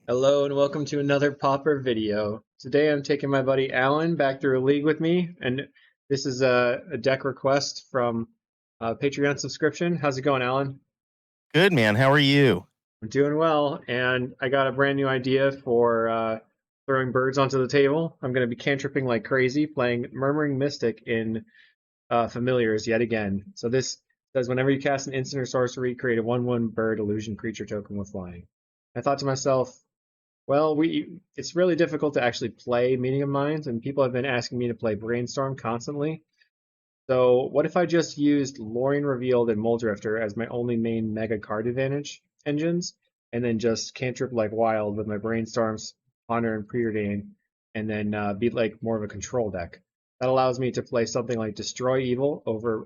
Hello and welcome to another Popper video. Today I'm taking my buddy Alan back through a league with me, and this is a deck request from a Patreon subscription. How's it going, Alan? Good, man. How are you? I'm doing well, and I got a brand new idea for throwing birds onto the table. I'm going to be cantripping like crazy, playing Murmuring Mystic in Familiars yet again. So this says whenever you cast an instant or sorcery, create a 1/1 bird illusion creature token with flying. I thought to myself, well, it's really difficult to actually play Meaning of Minds, and people have been asking me to play Brainstorm constantly. So what if I just used Lorien Revealed and Muldrifter as my only main mega card advantage engines, and then just cantrip like wild with my Brainstorms, Honor, and Preordain, and then be like more of a control deck. That allows me to play something like Destroy Evil over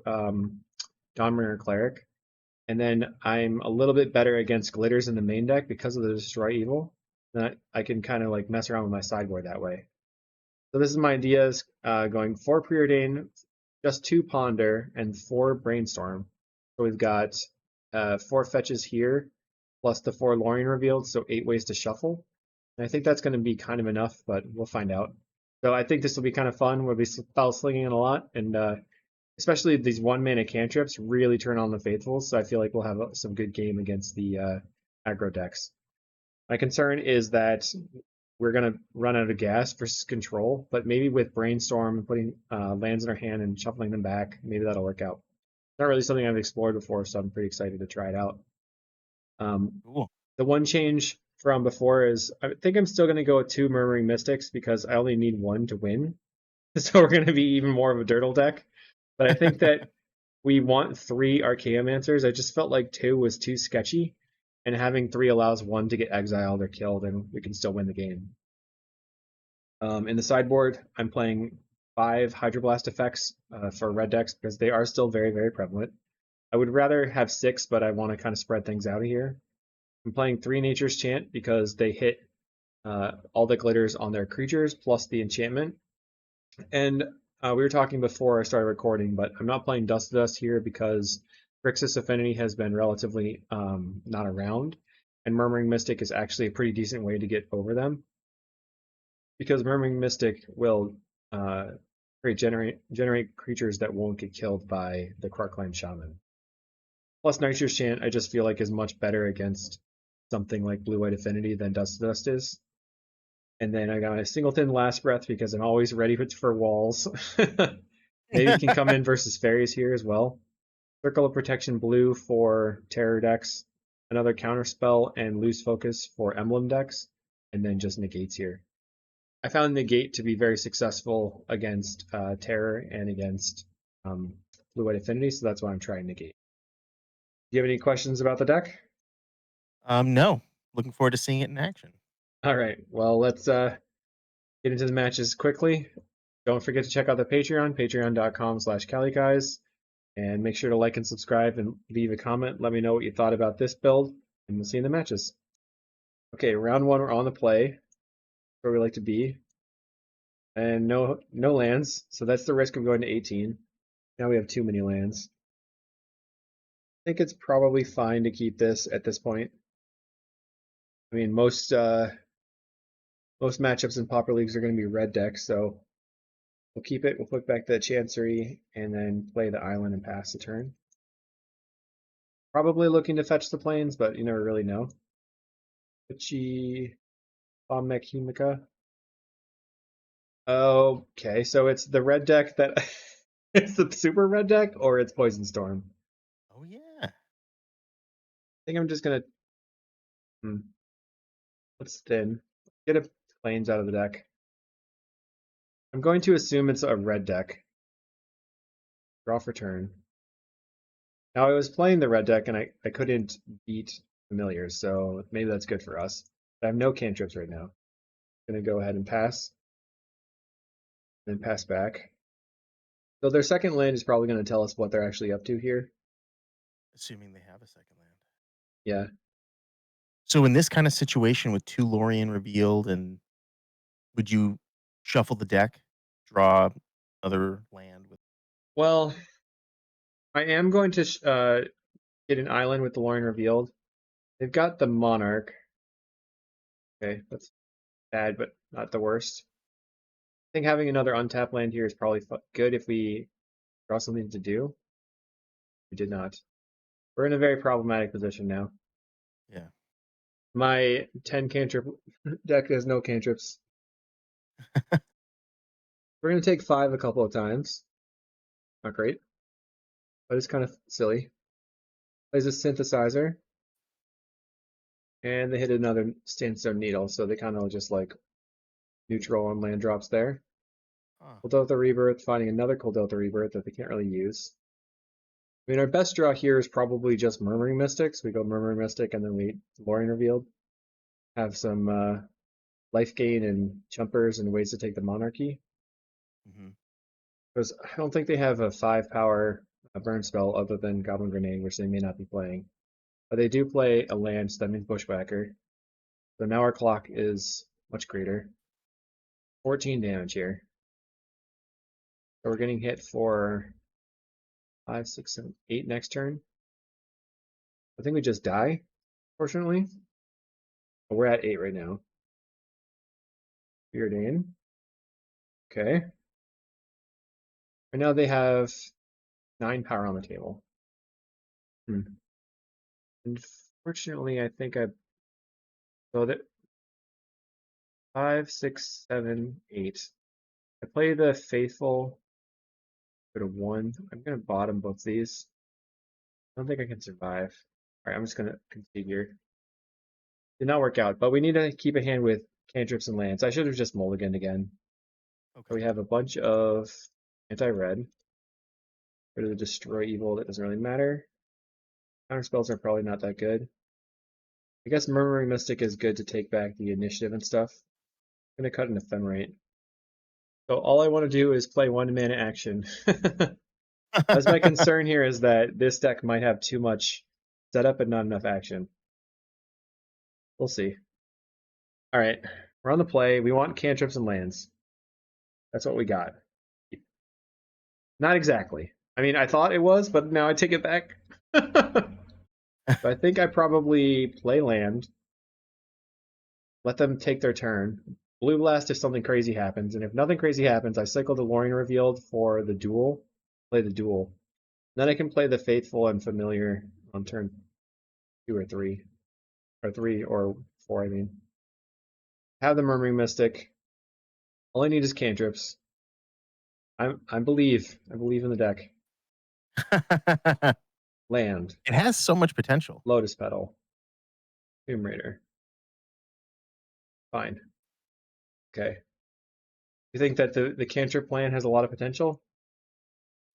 Dawnbringer Cleric, and then I'm a little bit better against glitters in the main deck because of the Destroy Evil. Then I can kind of like mess around with my sideboard that way. So this is my ideas going 4 Preordain, just 2 Ponder, and 4 Brainstorm. So we've got 4 fetches here, plus the 4 Lorien revealed, so 8 ways to shuffle. And I think that's going to be kind of enough, but we'll find out. So I think this will be kind of fun. We'll be spell slinging it a lot, and especially these 1-mana cantrips really turn on the faithfuls. So I feel like we'll have some good game against the aggro decks. My concern is that we're going to run out of gas versus control, but maybe with Brainstorm and putting lands in our hand and shuffling them back, maybe that'll work out. Not really something I've explored before, so I'm pretty excited to try it out. Cool. The one change from before is I think I'm still going to go with 2 Murmuring Mystics because I only need 1 to win. So we're going to be even more of a Dirtle deck. But I think that we want 3 Archaeomancers. I just felt like 2 was too sketchy, and having 3 allows 1 to get exiled or killed, and we can still win the game. In the sideboard, I'm playing 5 Hydroblast effects for red decks because they are still very, very prevalent. I would rather have 6, but I want to kind of spread things out here. I'm playing 3 Nature's Chant because they hit all the glitters on their creatures plus the enchantment. And we were talking before I started recording, but I'm not playing Dust to Dust here because Grixis Affinity has been relatively not around, and Murmuring Mystic is actually a pretty decent way to get over them because Murmuring Mystic will generate creatures that won't get killed by the Quarkline Shaman. Plus, Nature's Chant I just feel like is much better against something like Blue-White Affinity than Dust to Dust is. And then I got a Singleton Last Breath because I'm always ready for walls. Maybe you can come in versus fairies here as well. Circle of Protection blue for terror decks, another counterspell and lose focus for emblem decks, and then just negates here. I found negate to be very successful against terror and against blue-white affinity, so that's why I'm trying negate. Do you have any questions about the deck? No. Looking forward to seeing it in action. All right, well, let's get into the matches quickly. Don't forget to check out the Patreon, patreon.com/kalikaiz, and make sure to like and subscribe and leave a comment. Let me know what you thought about this build, and we'll see you in the matches. Okay, round 1, we're on the play, where we like to be, and no lands, so that's the risk of going to 18. Now we have too many lands. I think it's probably fine to keep this at this point. I mean, most matchups in Pauper Leagues are going to be red decks, so we'll keep it. We'll put back the Chancery and then play the island and pass the turn. Probably looking to fetch the plains, but you never really know. Ichi Bomb Mech Himika. Okay, so it's the red deck that it's the super red deck, or it's Poison Storm. Oh, yeah. I think I'm just gonna let's thin. Get a plains out of the deck. I'm going to assume it's a red deck. Draw for turn. Now I was playing the red deck and I couldn't beat familiars, so maybe that's good for us. I have no cantrips right now. I'm gonna go ahead and pass. And pass back. So their second land is probably gonna tell us what they're actually up to here. Assuming they have a second land. Yeah. So in this kind of situation with 2 Lorien revealed, and would you shuffle the deck, draw another land with? Well, I am going to get an island with the Lorien revealed. They've got the Monarch. Okay, that's bad, but not the worst. I think having another untapped land here is probably good if we draw something to do. We did not. We're in a very problematic position now. Yeah. My 10 cantrip deck has no cantrips. We're going to take 5 a couple of times. Not great, but it's kind of silly. Plays a synthesizer, and they hit another sandstone needle, so they kind of just like neutral on land drops there. Huh. Cold Delta Rebirth, finding another Cold Delta Rebirth that they can't really use. I mean, our best draw here is probably just Murmuring Mystics. We go Murmuring Mystic, and then we Lorien Revealed. Have some life gain and jumpers and ways to take the Monarchy. Hmm. Because I don't think they have a 5-power burn spell other than Goblin Grenade, which they may not be playing. But they do play a land, so that means Bushwhacker. So now our clock is much greater. 14 damage here. So we're getting hit for 5, 6, 7, 8 next turn. I think we just die, fortunately. But we're at 8 right now. Beardane. Okay. Right now they have 9 power on the table. Unfortunately, I think so that 5, 6, 7, 8. I play the Faithful, go to 1. I'm gonna bottom both these. I don't think I can survive. Alright, I'm just gonna configure. Did not work out, but we need to keep a hand with cantrips and lands. I should have just mulliganed again. So Okay. we have a bunch of anti-red. Rid of the destroy evil, that doesn't really matter. Counter spells are probably not that good. I guess Murmuring Mystic is good to take back the initiative and stuff. I'm gonna cut an Ephemerate. So all I want to do is play 1 mana action. That's my concern here, is that this deck might have too much setup and not enough action. We'll see. Alright, we're on the play. We want cantrips and lands. That's what we got. Not exactly. I mean, I thought it was, but now I take it back. So I think I probably play land, let them take their turn. Blue Blast if something crazy happens, and if nothing crazy happens, I cycle the Lorien Revealed for the duel, play the duel. Then I can play the Faithful and Familiar on turn 2 or 3. Or 3 or 4, I mean. Have the Murmuring Mystic. All I need is cantrips. I believe. I believe in the deck. Land. It has so much potential. Lotus Petal. Tomb Raider. Fine. Okay. You think that the cantrip plan has a lot of potential?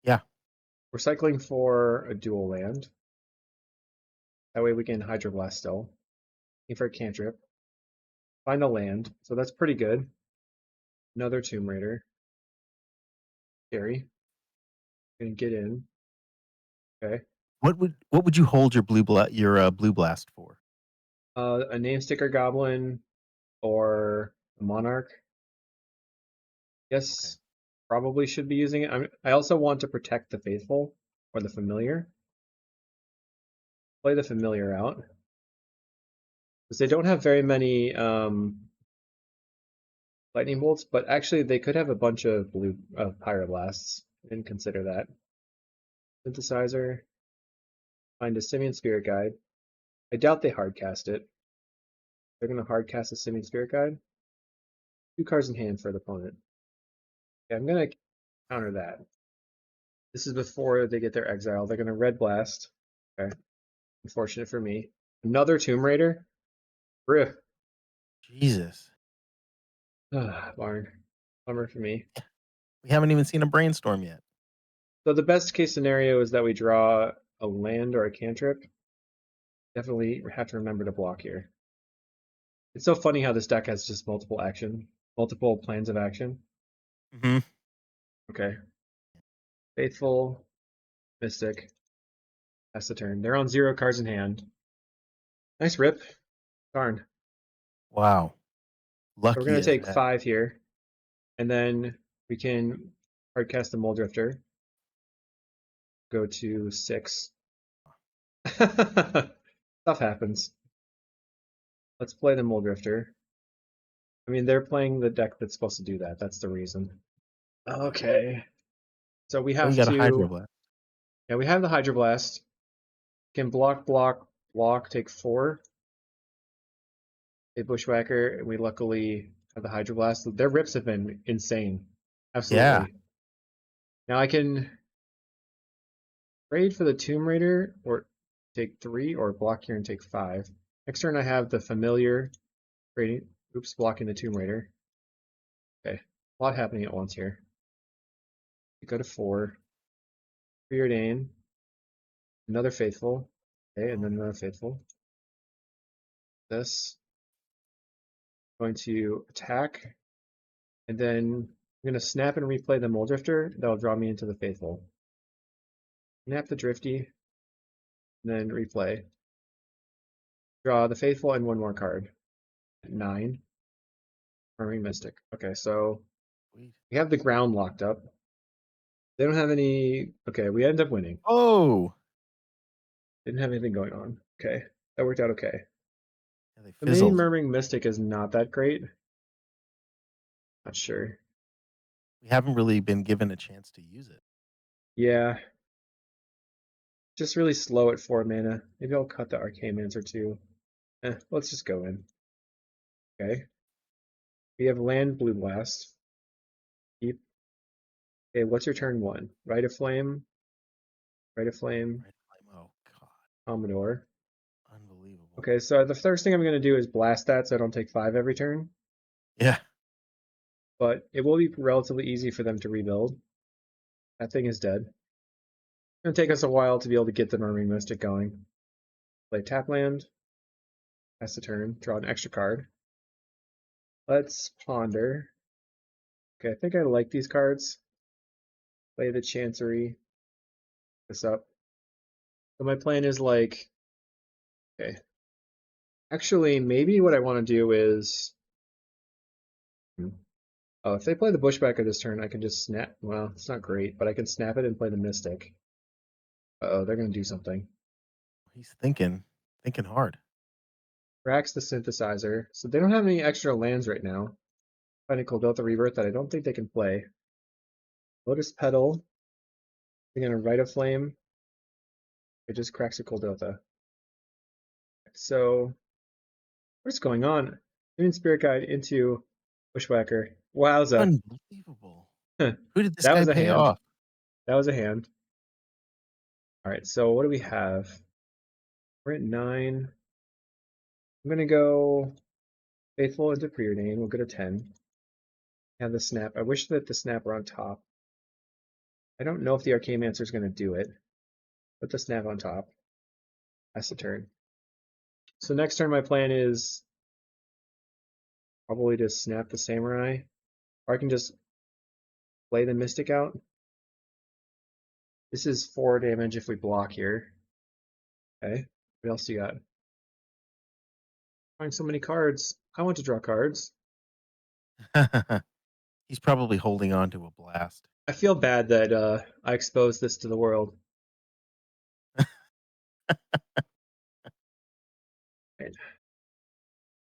Yeah. We're cycling for a dual land. That way we can Hydroblast still. Looking for a cantrip. Find a land. So that's pretty good. Another Tomb Raider. Scary. Gonna get in. Okay. What would you hold your blue blast for? A name sticker goblin or a monarch. Okay. Yes, probably should be using it. I also want to protect the faithful or the familiar. Play the familiar out because they don't have very many lightning bolts, but actually they could have a bunch of blue pyroblasts. I didn't consider that. Synthesizer. Find a simian spirit guide. I doubt they hardcast it. They're gonna hardcast a simian spirit guide. 2 cards in hand for the opponent. Okay, I'm gonna counter that. This is before they get their exile. They're gonna red blast. Okay. Unfortunate for me. Another Tomb Raider. Riff. Jesus. Barn. Bummer for me. We haven't even seen a brainstorm yet. So the best case scenario is that we draw a land or a cantrip. Definitely have to remember to block here. It's so funny how this deck has just multiple plans of action. Mm-hmm. Okay. Faithful, Mystic. That's the turn. They're on 0 cards in hand. Nice rip. Darn. Wow. So we're Lucky gonna as take that. 5 here, and then we can hardcast the Mole Drifter. Go to 6. Stuff happens. Let's play the Mole Drifter. I mean, they're playing the deck that's supposed to do that. That's the reason. Okay. So we Oh, you have got a to. Hydroblast. Yeah, we have the Hydroblast. Can block, block, block, take 4. A Bushwhacker, and we luckily have the Hydroblast. Their rips have been insane. Yeah. Absolutely. Now I can trade for the Tomb Raider, or take 3, or block here and take 5. Next turn I have the Familiar, trading, oops, blocking the Tomb Raider. Okay, a lot happening at once here. We go to 4. Preordain, another Faithful, okay, and Oh, then another Faithful. This, going to attack, and then I'm going to snap and replay the Mole Drifter. That'll draw me into the Faithful. Snap the Drifty, and then replay. Draw the Faithful and one more card. 9. Murmuring Mystic. Okay, so sweet. we have the ground locked up. They don't have any. Okay, we end up winning. Oh, Didn't have anything going on. Okay, that worked out okay. yeah, they The main fizzled. Murmuring Mystic is not that great. Not sure. We haven't really been given a chance to use it. Yeah, just really slow at 4 mana. Maybe I'll cut the Arcane Mancer too. Let's just go in. Okay. We have land Blue Blast. Keep. Okay, what's your turn 1? Rite of Flame. Rite of Flame. Right? Oh God, Commodore. unbelievable. Okay, so the first thing I'm going to do is blast that so I don't take 5 every turn. Yeah. But it will be relatively easy for them to rebuild. That thing is dead. It's going to take us a while to be able to get the Murmuring Mystic going. Play tap land. Pass the turn. Draw an extra card. Let's ponder. Okay, I think I like these cards. Play the Chancery. This up. So my plan is like, okay. Actually, maybe what I want to do is, oh, if they play the Bushwhacker this turn, I can just snap. Well, it's not great, but I can snap it and play the Mystic. Uh-oh, they're going to do something. He's thinking hard. Rax the Synthesizer. So they don't have any extra lands right now. Finding Coldotha Rebirth that I don't think they can play. Lotus Petal. They're going to Rite of Flame. It just cracks a Coldotha. So, what's going on? Human Spirit Guide into Bushwhacker. Wowza. Unbelievable. Who did this That guy was a pay hand. off? That was a hand. Alright, so what do we have? We're at 9. I'm going to go Faithful into Preordain. We'll go to 10. Have the Snap. I wish that the Snap were on top. I don't know if the Arcane Mancer is going to do it. Put the Snap on top. That's the turn. So next turn my plan is probably to snap the Samurai. Or I can just play the Mystic out. This is 4 damage if we block here. Okay. What else do you got? Find so many cards. I want to draw cards. He's probably holding on to a blast. I feel bad that I exposed this to the world. Right.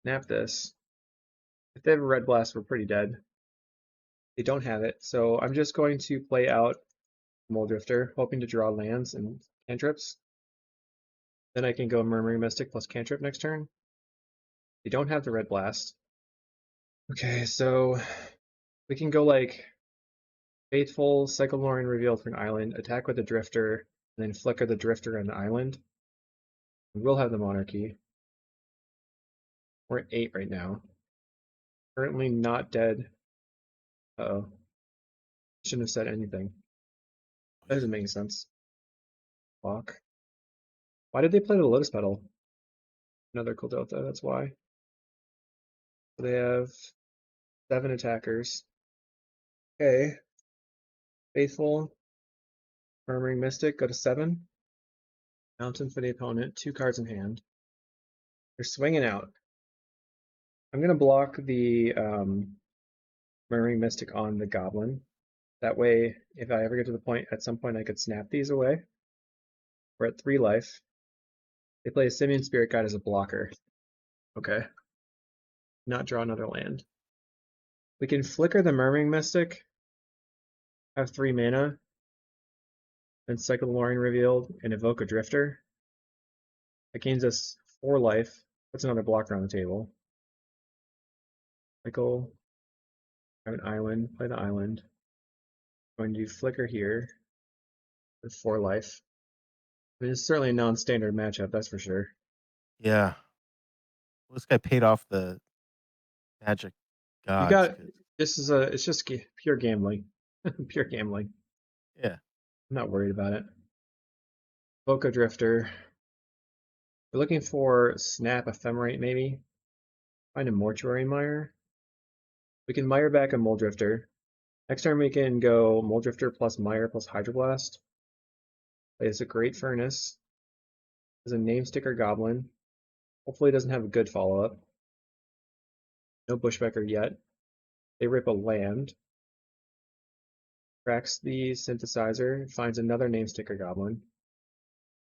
Snap this. If they have a red blast, we're pretty dead. They don't have it, so I'm just going to play out Mole Drifter, hoping to draw lands and cantrips. Then I can go Murmuring Mystic plus cantrip next turn. They don't have the red blast. Okay, so we can go like Faithful, Cyclomorian Revealed for an island, attack with the Drifter, and then flicker the Drifter on the island. We'll have the Monarchy. We're at 8 right now. Currently not dead. Uh-oh. Shouldn't have said anything. That doesn't make sense. Block. Why did they play the Lotus Petal? Another Coldotha, that's why. So they have 7 attackers. Okay. Faithful. Murmuring Mystic, go to 7. Mountain for the opponent, 2 cards in hand. They're swinging out. I'm going to block the Murmuring Mystic on the Goblin. That way, if I ever get to the point, at some point I could snap these away. We're at 3 life. They play a Simian Spirit Guide as a blocker. Okay. Not draw another land. We can flicker the Murmuring Mystic, have 3 mana, then cycle the Lorien Revealed, and evoke a Drifter. That gains us 4 life. Puts another blocker on the table. Cycle. Have an island. Play the island. Going to flicker here with 4 life. I mean, it's certainly a non-standard matchup, that's for sure. Yeah. Well, this guy paid off the magic You gods. got it's just pure gambling, pure gambling. Yeah. I'm not worried about it. Boca Drifter. We're looking for Snap Ephemerate, maybe. Find a Mortuary Mire. We can Mire back a Mole Drifter. Next turn we can go Mole Drifter plus Mire plus Hydroblast. Plays a Great Furnace. There's a Name Sticker Goblin. Hopefully it doesn't have a good follow-up. No Bushwhacker yet. They rip a land. Cracks the Synthesizer. Finds another Name Sticker Goblin.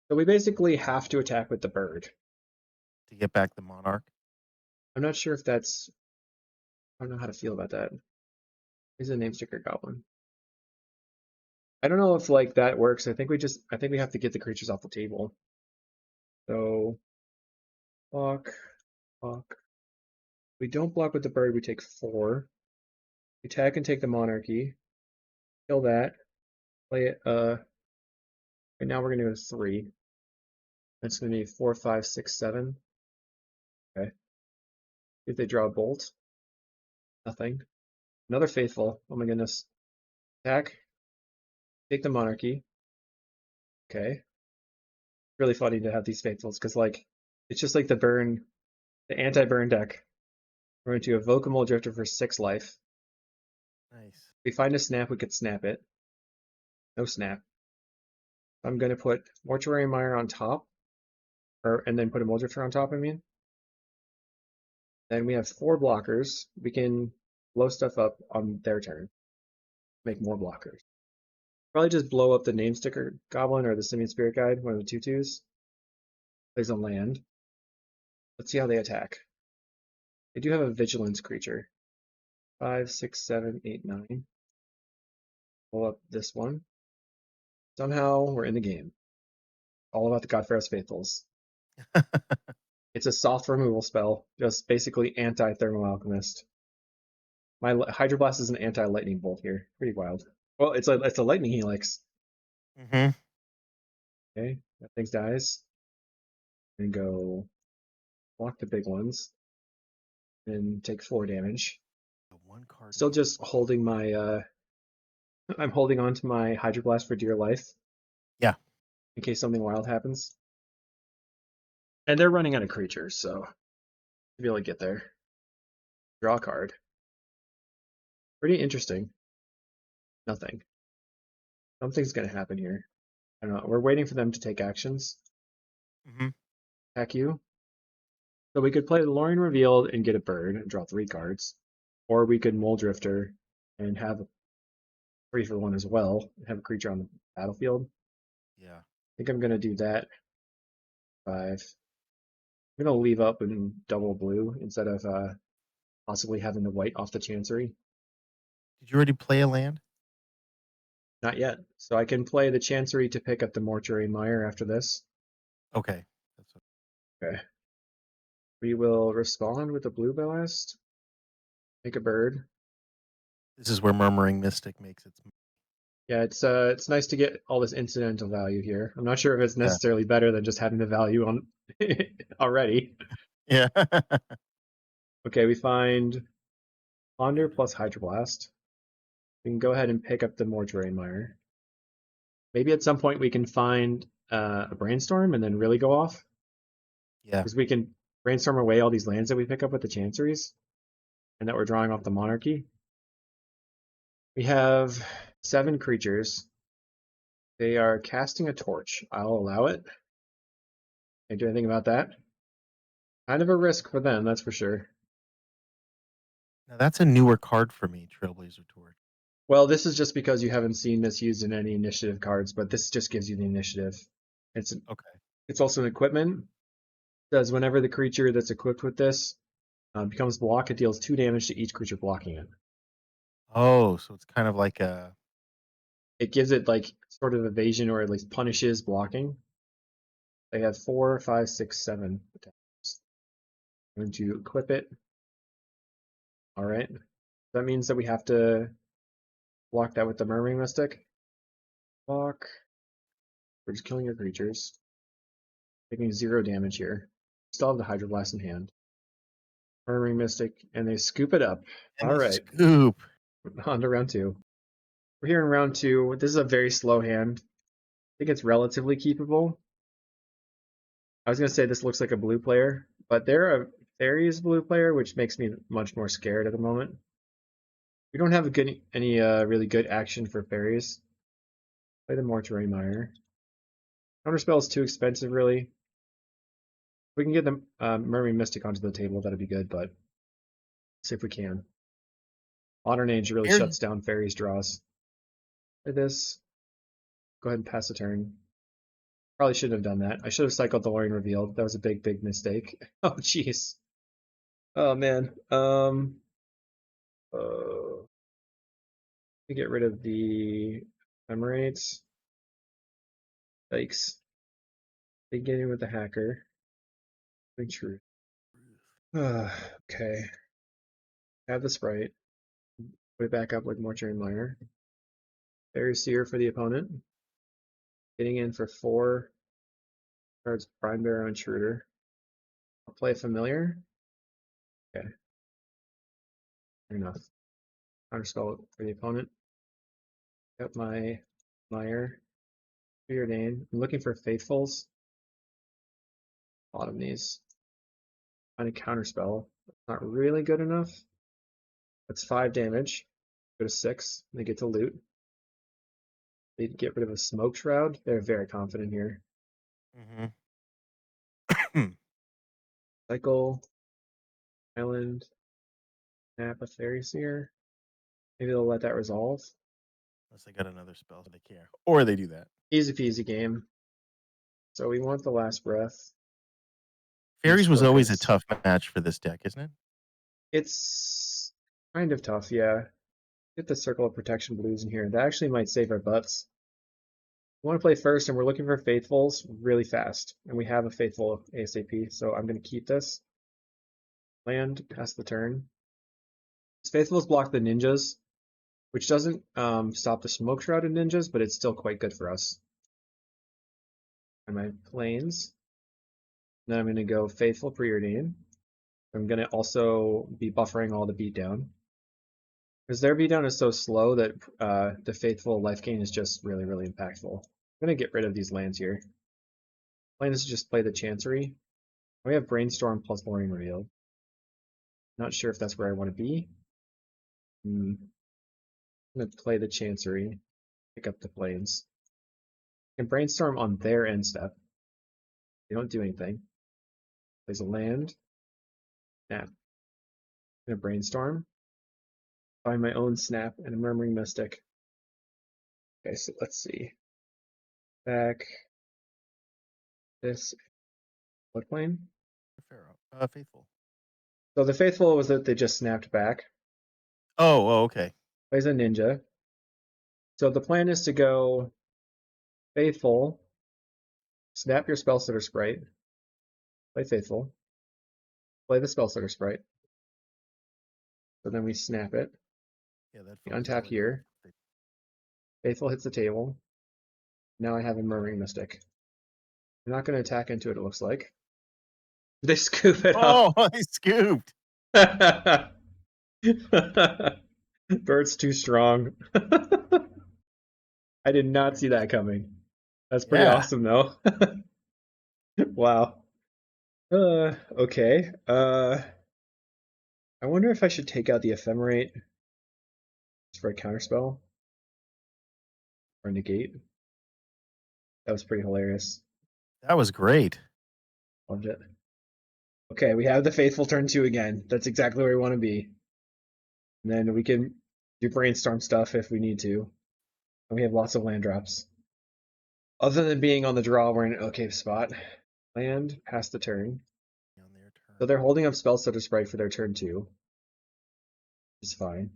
So we basically have to attack with the bird. To get back the monarch. I'm not sure if that's... I don't know how to feel about that. He's a Name Sticker Goblin. I don't know if like that works. I think we have to get the creatures off the table. So block. We don't block with the bird, we take 4. We attack and take the monarchy. Kill that. Play it right now we're gonna go to 3. That's gonna be 4, 5, 6, 7. Okay. If they draw a bolt. Nothing. Another faithful. Oh my goodness. Attack. Take the monarchy. Okay. Really funny to have these faithfuls because like it's just like the anti-burn deck. We're going to evoke a Mole Drifter for 6 life. Nice. If we find a snap, we could snap it. No snap. I'm going to put Mortuary Mire on top, and then put a Mole Drifter on top, I mean. Then we have 4 blockers. We can blow stuff up on their turn. Make more blockers. Probably just blow up the Name Sticker Goblin or the Simian Spirit Guide, one of the 2/2s. Plays a land. Let's see how they attack. They do have a Vigilance creature. 5, 6, 7, 8, 9. Pull up this one. Somehow we're in the game. All about the Godfaros Faithfuls. It's a soft removal spell, just basically anti-Thermal Alchemist. My Hydroblast is an anti-Lightning Bolt here. Pretty wild. Well, it's a Lightning Helix. Mm-hmm. Okay, that thing dies. And go block the big ones. And take 4 damage. One card. Still just holding my I'm holding on to my Hydroblast for dear life. Yeah. In case something wild happens. And they're running out of creatures, so to be able to get there. Draw a card. Pretty interesting. Nothing. Something's gonna happen here. I don't know. We're waiting for them to take actions. Mm-hmm. Attack you. So we could play the Lorien Revealed and get a bird and draw 3 cards. Or we could Mole Drifter and have a 3 for 1 as well, and have a creature on the battlefield. Yeah. I think I'm gonna do that. 5. I'm gonna leave up in double blue instead of possibly having the white off the Chancery. Did you already play a land? Not yet. So I can play the Chancery to pick up the Mortuary Mire after this. Okay. That's Okay. We will respond with a Blue Blast. Make a bird. This is where Murmuring Mystic makes its. Yeah, it's nice to get all this incidental value here. I'm not sure if it's Yeah. necessarily better than just having the value on already. Yeah. Okay, we find Ponder plus Hydroblast. We can go ahead and pick up the Mortuary Mire. Maybe at some point we can find a Brainstorm and then really go off. Yeah. Because we can brainstorm away all these lands that we pick up with the Chanceries and that we're drawing off the Monarchy. We have 7 creatures. They are casting a torch. I'll allow it. Can't do anything about that. Kind of a risk for them, that's for sure. Now that's a newer card for me, Trailblazer Torch. Well, this is just because you haven't seen this used in any initiative cards, but this just gives you the initiative. Okay. It's also an equipment. It says whenever the creature that's equipped with this becomes block, it deals 2 damage to each creature blocking it. Oh, so it's kind of like a It gives it like sort of evasion or at least punishes blocking. They have 4, 5, 6, 7 attacks. I'm going to equip it. All right. That means that we have to block that with the Murmuring Mystic. Block. We're just killing your creatures. Taking 0 damage here. Still have the Hydroblast in hand. Murmuring Mystic, and they scoop it up. and All they right. scoop. On to round 2. We're here in round 2. This is a very slow hand. I think it's relatively keepable. I was going to say this looks like a blue player, but they're a fairies blue player, which makes me much more scared at the moment. We don't have any really good action for fairies. Play the Mortuary Mire. Counterspell is too expensive, really. If we can get the Murmuring Mystic onto the table, that'd be good, but see if we can. Modern Age really Fairy shuts down fairies draws. Play this. Go ahead and pass the turn. Probably shouldn't have done that. I should have cycled the Lorien Revealed. That was a big, big mistake. Oh, jeez. Oh, man. Let me get rid of the Ephemerate. Yikes. Beginning with the hacker. True. Okay. Have the sprite. Put it back up with Mortuary Mire. Fairy Seer for the opponent. Getting in for 4 cards Prime Barrow Intruder. I'll play a Familiar. Okay. Fair enough. Counterspell for the opponent. Got my Mire. Preordain. I'm looking for Faithfuls. Bottom these. Find a Counterspell. Not really good enough. That's 5 damage. Go to 6. They get to loot. They get rid of a Smoke Shroud. They're very confident here. Cycle. Island. Snap a Fairy Seer. Maybe they'll let that resolve. Unless they got another spell, so they care. Or they do that. Easy peasy game. So we want the Last Breath. Fairies was always a Focus. tough match for this deck, isn't it? It's kind of tough, yeah. Get the Circle of Protection blues in here. That actually might save our butts. We want to play first, and we're looking for Faithfuls really fast. And we have a Faithful ASAP, so I'm going to keep this. Land, pass the turn. These Faithfuls block the ninjas, which doesn't stop the Smoke Shrouded ninjas, but it's still quite good for us. And my planes. Then I'm going to go Faithful Preordain. I'm going to also be buffering all the beatdown. Because their beatdown is so slow that the Faithful life gain is just really, really impactful. I'm going to get rid of these lands here. Plan is to just play the Chancery. We have Brainstorm plus Lorien Revealed. Not sure if that's where I want to be. I'm going to play the Chancery, pick up the Plains. I can Brainstorm on their end step. They don't do anything. Plays a land. Snap. I'm going to Brainstorm. Find my own Snap and a Murmuring Mystic. Okay, so let's see. Back. This. What plane? Faithful. So the Faithful was that they just snapped back. Oh, okay. Plays a Ninja. So the plan is to go Faithful, snap your Spellstutter Sprite, play Faithful, play the Spellstutter Sprite. So then we snap it. Yeah, that We untap here. Faithful hits the table. Now I have a Murmuring Mystic. I'm not going to attack into it, it looks like. They scoop it up. Oh, I scooped. Bird's too strong. I did not see that coming. That's pretty Yeah. awesome, though. Wow. Okay. I wonder if I should take out the Ephemerate for a counterspell or negate. That was pretty hilarious. That was great. Loved it. Okay, we have the Faithful turn 2 again. That's exactly where we want to be. And then we can do Brainstorm stuff if we need to. And we have lots of land drops. Other than being on the draw, we're in an okay spot. Land, pass the turn. On their turn. So they're holding up Spellstutter Sprite for their turn 2. Which is fine.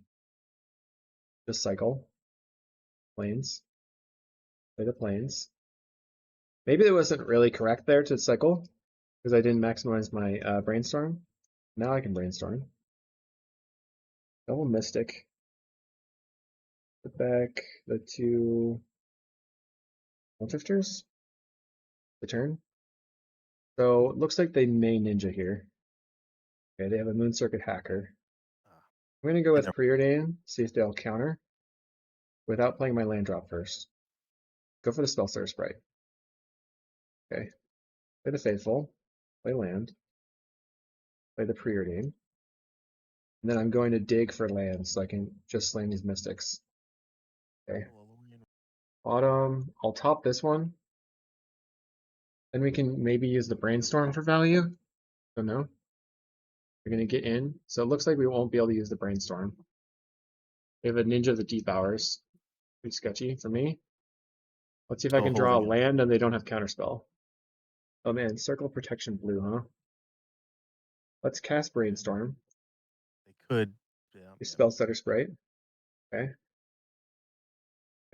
Just cycle. Plains. Play the plains. Maybe it wasn't really correct there to cycle because I didn't maximize my brainstorm. Now I can brainstorm. Double Mystic. Put back the two Drifters. The turn. So it looks like they may ninja here. Okay, they have a Moon Circuit Hacker. I'm going to go with Preordain, see if they'll counter without playing my land drop first. Go for the Spellstutter Sprite. Okay. Play the Faithful. Play land. Play the Preordain. And then I'm going to dig for land so I can just slam these Mystics. Okay. Bottom. I'll top this one. Then we can maybe use the Brainstorm for value. Don't know. We're going to get in. So it looks like we won't be able to use the Brainstorm. We have a Ninja of the Deep Hours. Pretty sketchy for me. Let's see if I can draw a land and they don't have Counterspell. Oh man, Circle Protection blue, huh? Let's cast Brainstorm. They could. Yeah. Spellstutter Sprite. Okay.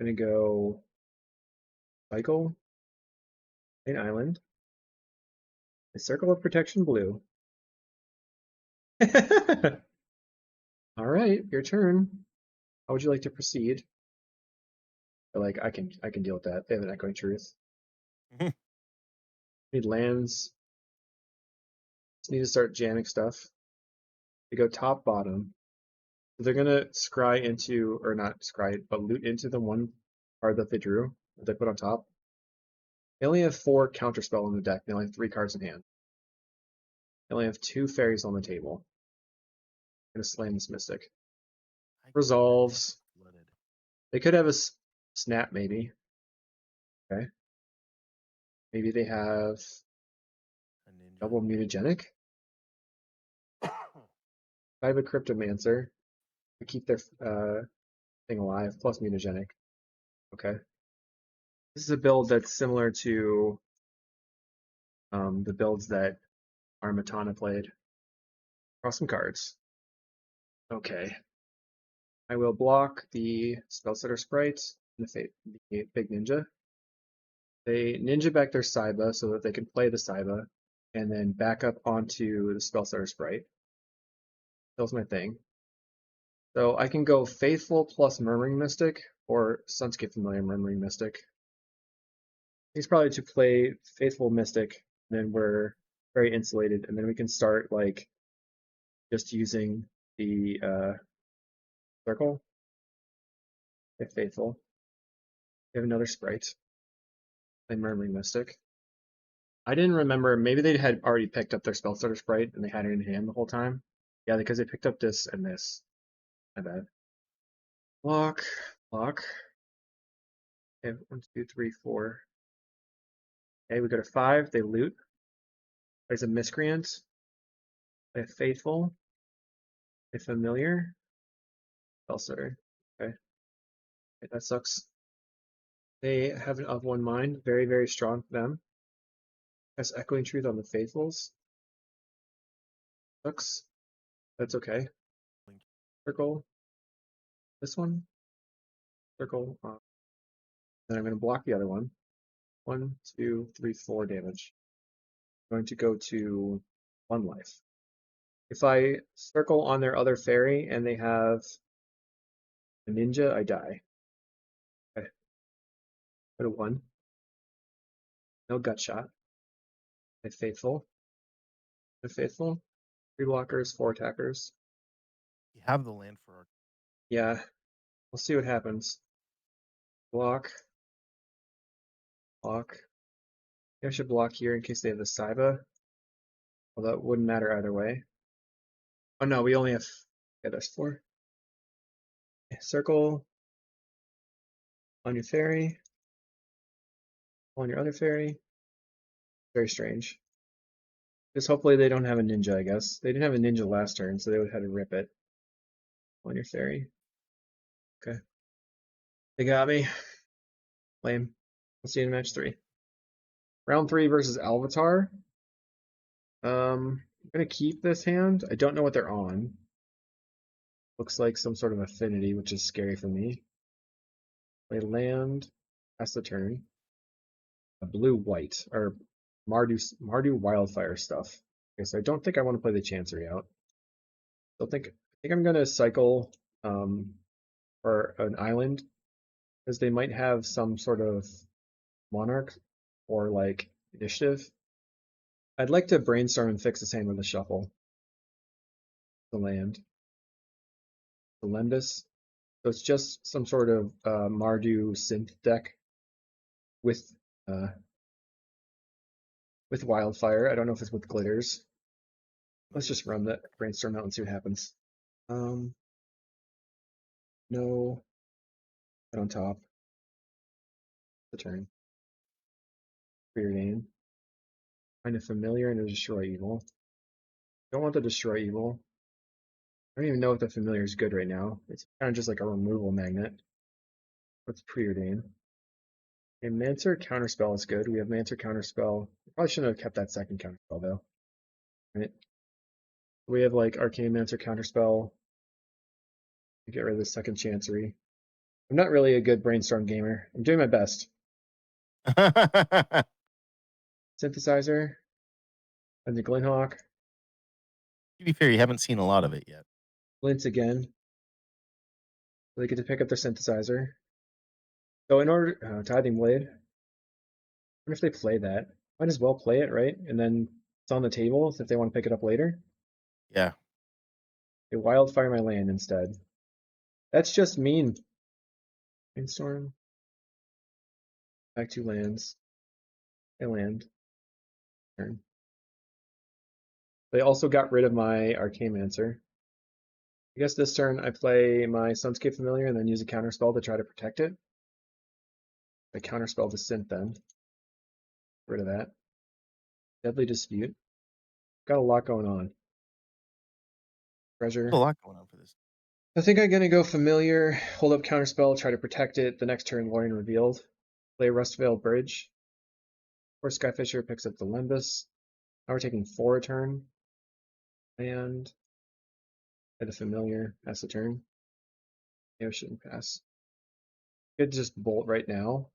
I'm gonna go Cycle. An Island. A Circle of Protection blue. All right, your turn. How would you like to proceed? Like I can deal with that. They have an Echoing Truth. Need lands. Just need to start jamming stuff. They go top bottom. So they're gonna scry into, or not scry, but loot into the one card that they drew, that they put on top. They only have 4 counterspell in the deck. They only have 3 cards in hand. They only have 2 fairies on the table. I'm gonna slam this Mystic. Resolves. They could have a snap, maybe. Okay. Maybe they have double mutagenic. I have a Cryptomancer to keep their thing alive, plus mutagenic. Okay. This is a build that's similar to the builds that Armatana played. Draw some cards. Okay. I will block the Spellstutter Sprite and the Big Ninja. They ninja back their Saiba so that they can play the Saiba and then back up onto the Spellstutter Sprite. That was my thing. So I can go Faithful plus Murmuring Mystic or Sunscape Familiar Murmuring Mystic. He's probably to play Faithful Mystic, and then we're very insulated, and then we can start like just using the circle. If Faithful. We have another Sprite. And Murmuring Mystic. I didn't remember, maybe they had already picked up their Spellstutter Sprite and they had it in hand the whole time. Yeah, because they picked up this and this. My bad. Block. Okay, 1, 2, 3, 4. Okay, we go to 5. They loot. There's a Miscreant. A Faithful. A Familiar. Spellstutter. Okay. That sucks. They have an of 1 mind. Very, very strong for them. Has Echoing Truth on the Faithfuls. Sucks. That's okay. Circle. This one. Circle. Then I'm going to block the other one. 1, 2, 3, 4 damage. I'm going to go to 1 life. If I circle on their other fairy and they have a ninja, I die. Okay. Go to 1. No gut shot. A Faithful. A Faithful. 3 blockers, 4 attackers. You have the land for. Yeah. We'll see what happens. Block. Block. I should block here in case they have the Saiba. Well, that wouldn't matter either way. Oh no, we only have. Yeah, there's 4. Circle on your fairy. On your other fairy. Very strange. Just hopefully they don't have a ninja, I guess. They didn't have a ninja last turn, so they would have had to rip it. On your fairy. Okay. They got me. Lame. We'll see you in match 3. Round 3 versus Alvatar. I'm gonna keep this hand. I don't know what they're on. looks like some sort of affinity, which is scary for me. Play land, pass the turn. A blue-white, or Mardu Wildfire stuff. Okay, so I don't think I want to play the Chancery out. I think I'm gonna cycle for an island, because they might have some sort of monarch or like initiative. I'd like to brainstorm and fix this hand with a shuffle. The land. The Lembus. So it's just some sort of Mardu synth deck with uh, with wildfire. I don't know if it's with glitters. Let's just run the brainstorm out and see what happens. No, put on top. The turn. Preordain. Find a familiar and a destroy evil. Don't want the destroy evil. I don't even know if the familiar is good right now. It's kind of just like a removal magnet. Let's preordain. And Mancer Counterspell is good. We have Mancer Counterspell. Probably shouldn't have kept that second Counterspell though. Right? We have like Arcane Mancer Counterspell. Get rid of the second Chancery. I'm not really a good brainstorm gamer. I'm doing my best. Synthesizer. And the Glinthawk. To be fair, you haven't seen a lot of it yet. Glints again. So they get to pick up their synthesizer. So in order, Tithing Blade. What if they play that? Might as well play it, right? And then it's on the table if they want to pick it up later. Yeah. They wildfire my land instead. That's just mean. Brainstorm. Back 2 lands. I land. Turn. They also got rid of my Arcane Mancer. I guess this turn I play my Sunscape Familiar and then use a counterspell to try to protect it. I counterspell the Synth then. Get rid of that. Deadly Dispute. Got a lot going on. Treasure. There's a lot going on for this. I think I'm gonna go Familiar, hold up Counterspell, try to protect it. The next turn, Lorien Revealed. Play Rustvale Bridge. Or Skyfisher picks up the Lembus. Now we're taking 4 a turn. And hit a Familiar, pass the turn. Maybe I shouldn't pass. Could just bolt right now.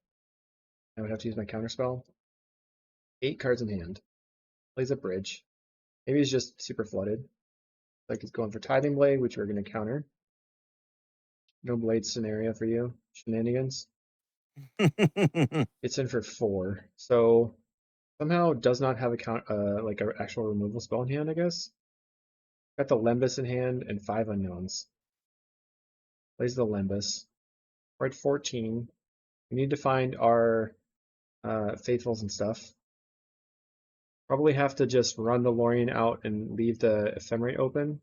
I would have to use my Counterspell. 8 cards in hand. Plays a Bridge. Maybe he's just super flooded. Like he's going for Tithing Blade, which we're going to counter. No Blade scenario for you. Shenanigans. It's in for 4. So somehow does not have a count, like an actual removal spell in hand, I guess. Got the Lembus in hand and 5 unknowns. Plays the Lembus. We're at 14. We need to find our faithfuls and stuff. Probably have to just run the Lorien out and leave the Ephemerate open.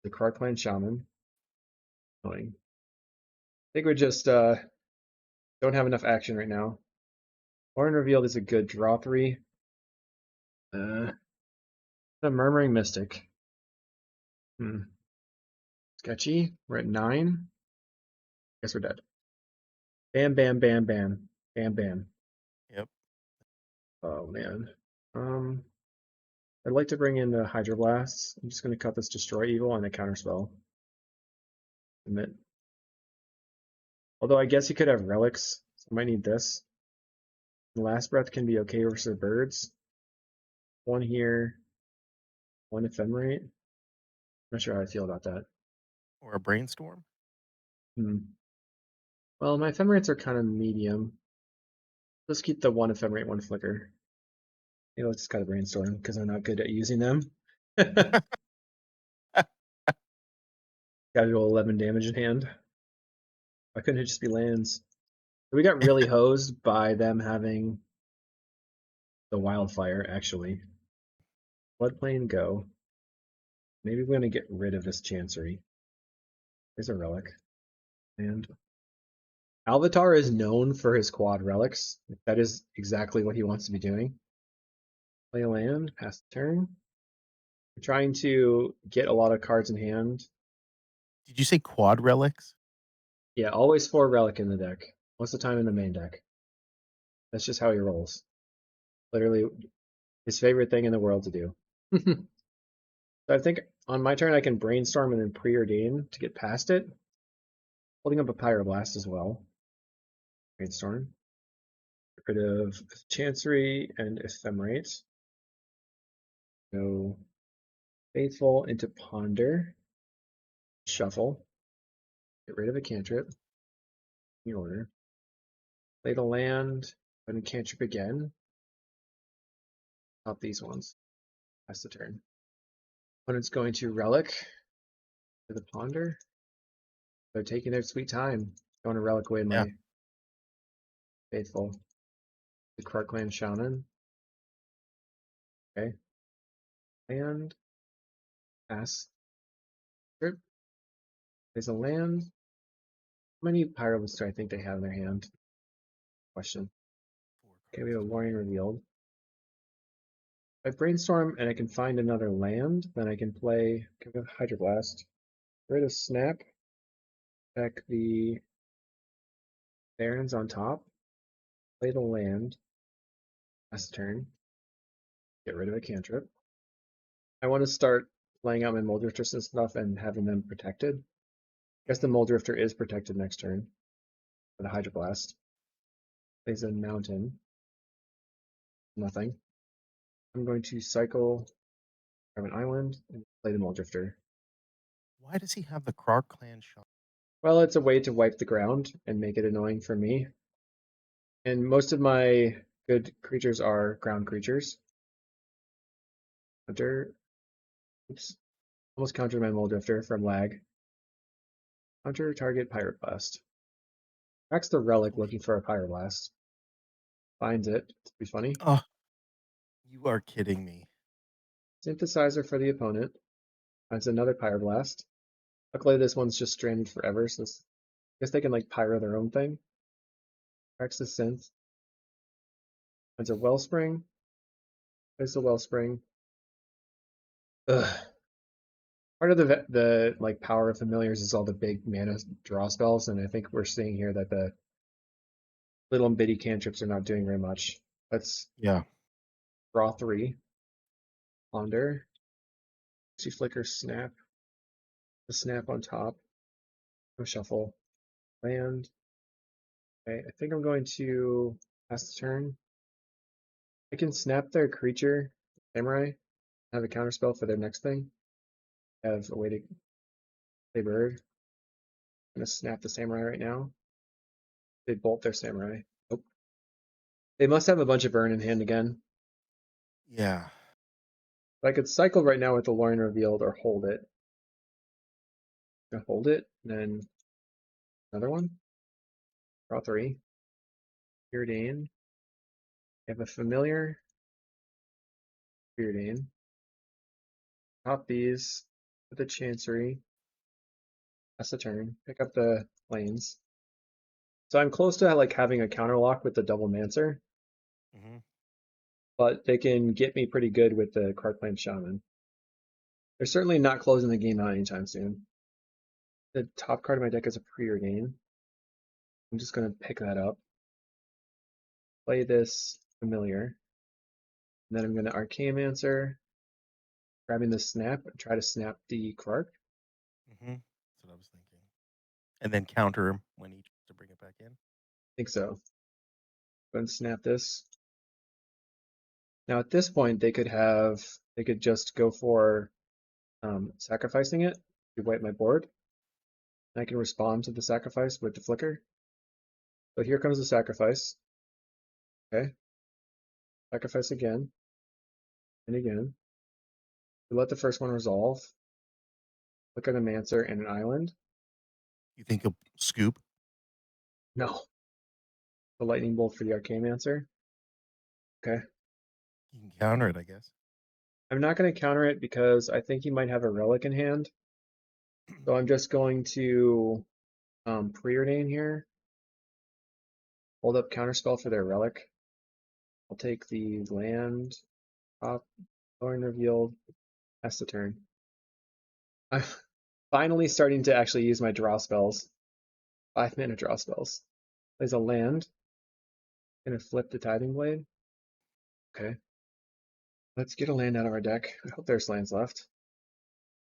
The Krark Clan Shaman. Annoying. I think we just don't have enough action right now. Lorien Revealed is a good draw 3. The Murmuring Mystic. Sketchy. We're at 9. Guess we're dead. Bam, bam, bam, bam. Bam, bam. Yep. Oh, man. I'd like to bring in the Hydroblasts. I'm just going to cut this Destroy Evil and a Counterspell. Submit. Although I guess you could have Relics, so I might need this. The Last Breath can be okay versus birds. 1 here. 1 Ephemerate. I'm not sure how I feel about that. Or a Brainstorm. Well, my Ephemerates are kind of medium. Let's keep the 1 Ephemerate, 1 Flicker. Maybe let's just cut a Brainstorm, because I'm not good at using them. Got to go 11 damage in hand. Why couldn't it just be lands? We got really hosed by them having the Wildfire, actually. Floodplain, go. Maybe we're going to get rid of this Chancery. There's a Relic. And Alvitar is known for his quad relics. That is exactly what he wants to be doing. Play a land, pass the turn. We're trying to get a lot of cards in hand. Did you say quad relics? Yeah, always 4 relic in the deck. Most of the time in the main deck. That's just how he rolls. Literally his favorite thing in the world to do. So I think on my turn I can brainstorm and then preordain to get past it. Holding up a pyroblast as well. Brainstorm. Get rid of Chancery and Ephemerate. Go Faithful into Ponder. Shuffle. Get rid of a cantrip. In order. Play the land. And cantrip again. Top these ones. That's the turn. Opponent's going to Relic to the Ponder. They're taking their sweet time. Going to Relic away Yeah. my Faithful. The Krark-Clan Shaman. Okay. And pass. Trip. There's a land. How many Pyroliths do I think they have in their hand? Question. Okay, we have a Warning Revealed. If I brainstorm and I can find another land, then I can play Hydroblast. Get rid of Snap. Check the Barrens on top. Play the land. Last turn. Get rid of a cantrip. I want to start playing out my Moldrifters and stuff and having them protected. I guess the Moldrifter is protected next turn for the Hydroblast. Plays a Mountain. Nothing. I'm going to cycle, grab an island, and play the Moldrifter. Why does he have the Krark-Clan shot? Well, it's a way to wipe the ground and make it annoying for me. And most of my good creatures are ground creatures. Hunter. Oops. Almost countered my Moldrifter from lag. Hunter, target, Pyroblast. Tracks the Relic looking for a Pyroblast. Finds it. To be funny. Oh, you are kidding me. Synthesizer for the opponent. Finds another Pyroblast. Luckily, this one's just stranded forever, so I guess they can like pyro their own thing. Tracks the Synth. Finds a Wellspring. There's the Wellspring. Ugh. Part of the like power of familiars is all the big mana draw spells, and I think we're seeing here that the little bitty cantrips are not doing very much. Let's draw 3. Ponder. See Flicker, Snap. The Snap on top. No shuffle. Land. Okay, I think I'm going to pass the turn. I can snap their creature, Samurai, have a counterspell for their next thing. Have a way to play bird. I'm gonna snap the Samurai right now. They bolt their Samurai. Nope. They must have a bunch of burn in hand again. Yeah. But I could cycle right now with the Loin Revealed or hold it. I'm gonna hold it, and then another one. Draw 3. Preordain. I have a familiar. Preordain. Top these. Put the Chancery. That's the turn. Pick up the lanes. So I'm close to like having a counterlock with the double Mancer, but they can get me pretty good with the Krark-Clan Shaman. They're certainly not closing the game out anytime soon. The top card of my deck is a Preordain. I'm just going to pick that up. Play this familiar. And then I'm going to Archaeomancer, grabbing the Snap, and try to snap the Krark. That's what I was thinking. And then counter him when he tries to bring it back in. I think so. Go and snap this. Now at this point, they could just go for sacrificing it to wipe my board. And I can respond to the sacrifice with the flicker. So here comes the sacrifice. Okay. Sacrifice again. And again. We let the first one resolve. Look at a Mancer and an island. You think he'll scoop? No. The lightning bolt for the Archaeomancer. Okay. You can counter it, I guess. I'm not going to counter it because I think he might have a relic in hand. So I'm just going to preordain here. Hold up counterspell for their relic. I'll take the land, top, Thorn Revealed. That's the turn. I'm finally starting to actually use my draw spells. 5 mana draw spells. Plays a land. Gonna flip the Tithing Blade. Okay. Let's get a land out of our deck. I hope there's lands left.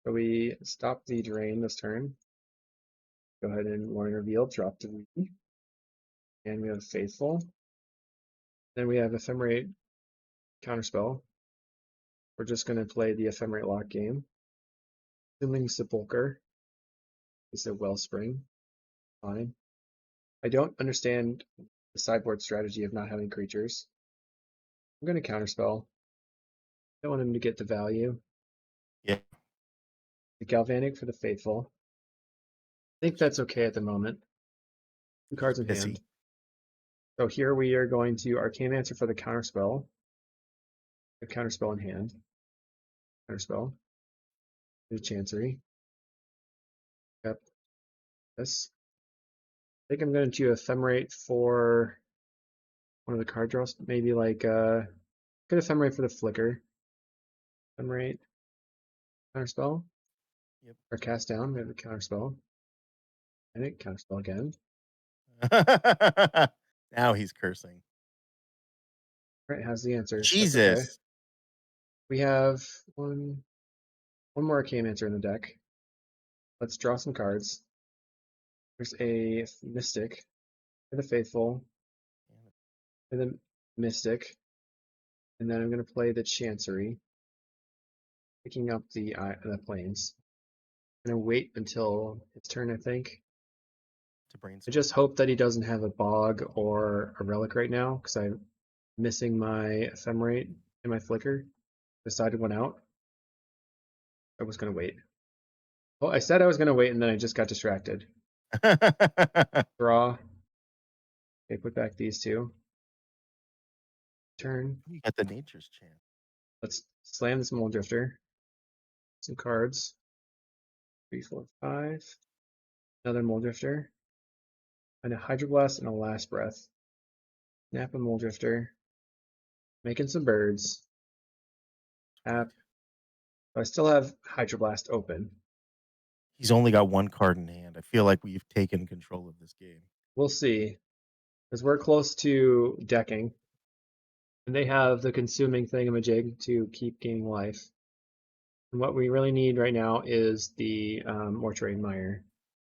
So we stop the drain this turn. Go ahead and Lorien Reveal, drop the V. And we have Faithful. Then we have Ephemerate Counterspell. We're just going to play the Ephemerate Lock game. Assuming Sepulcher. It's a Wellspring. Fine. I don't understand the sideboard strategy of not having creatures. I'm going to Counterspell. I don't want him to get the value. Yeah. The Galvanic for the Faithful. I think that's okay at the moment. 2 cards in Pissy. hand. So here we are going to Arcane Answer for the Counterspell. The Counterspell in hand. Counterspell. The Chancery. Yep. This. I think I'm going to Ephemerate for one of the card draws. Maybe like could Ephemerate for the Flicker. Ephemerate. Counterspell. Yep. Or cast down. We have the Counterspell. I think Counterspell again. Now he's cursing. All right, has the answers. That's okay. Jesus. We have one more Arcane Answer in the deck. Let's draw some cards. There's a Mystic for the Faithful, for the Mystic, and then I'm going to play the Chancery, picking up the Plains. I'm going to wait until its turn, I think. I just hope that he doesn't have a Bog or a Relic right now, because I'm missing my Ephemerate and my Flicker. Decided one out. I was going to wait. Well, I said I was going to wait, and then I just got distracted. Draw. Okay, put back these two. Turn. You got the Nature's Chant. Let's slam this Mole Drifter. Some cards. 3, 4, 5. Another Mole Drifter. And a Hydroblast and a Last Breath. Snap a Mole Drifter. Making some birds. Tap. I still have Hydroblast open. He's only got one card in hand. I feel like we've taken control of this game. We'll see. Because we're close to decking. And they have the consuming thingamajig to keep gaining life. And what we really need right now is the Mortuary Mire.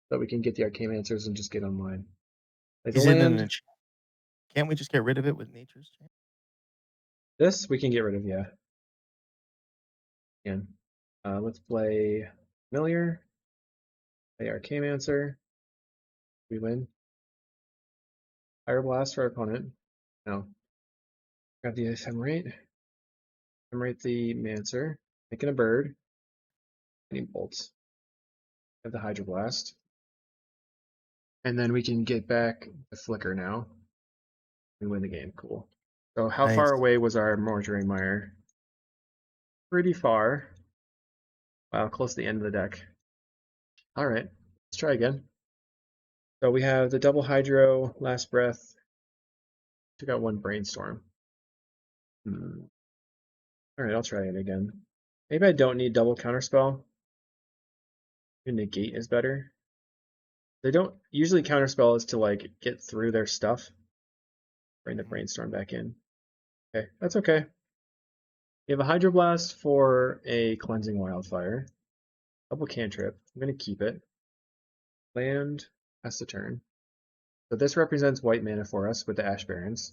So that we can get the Arcane Answers and just get online. Like Is the it in land, Can't we just get rid of it with Nature's Chant? this we can get rid of, yeah. And let's play Familiar. Play Arcane Answer. We win. Fire Blast for our opponent. No. Grab the Ephemerate. Ephemerate the Mancer. Making a bird. Any bolts. Have the Hydroblast. And then we can get back the Flicker now. And win the game. Cool. So how Nice. far away was our Mortuary Mire? Pretty far. Wow, close to the end of the deck. Alright, let's try again. So we have the double Hydro, Last Breath. Took out one Brainstorm. Alright, I'll try it again. Maybe I don't need double Counterspell. Maybe Negate is better. They don't usually Counterspell is to like get through their stuff. Bring the Brainstorm back in. Okay, that's okay. You have a Hydroblast for a Cleansing Wildfire. Double Cantrip. I'm going to keep it. Land has to turn. So this represents white mana for us with the Ash Barrens.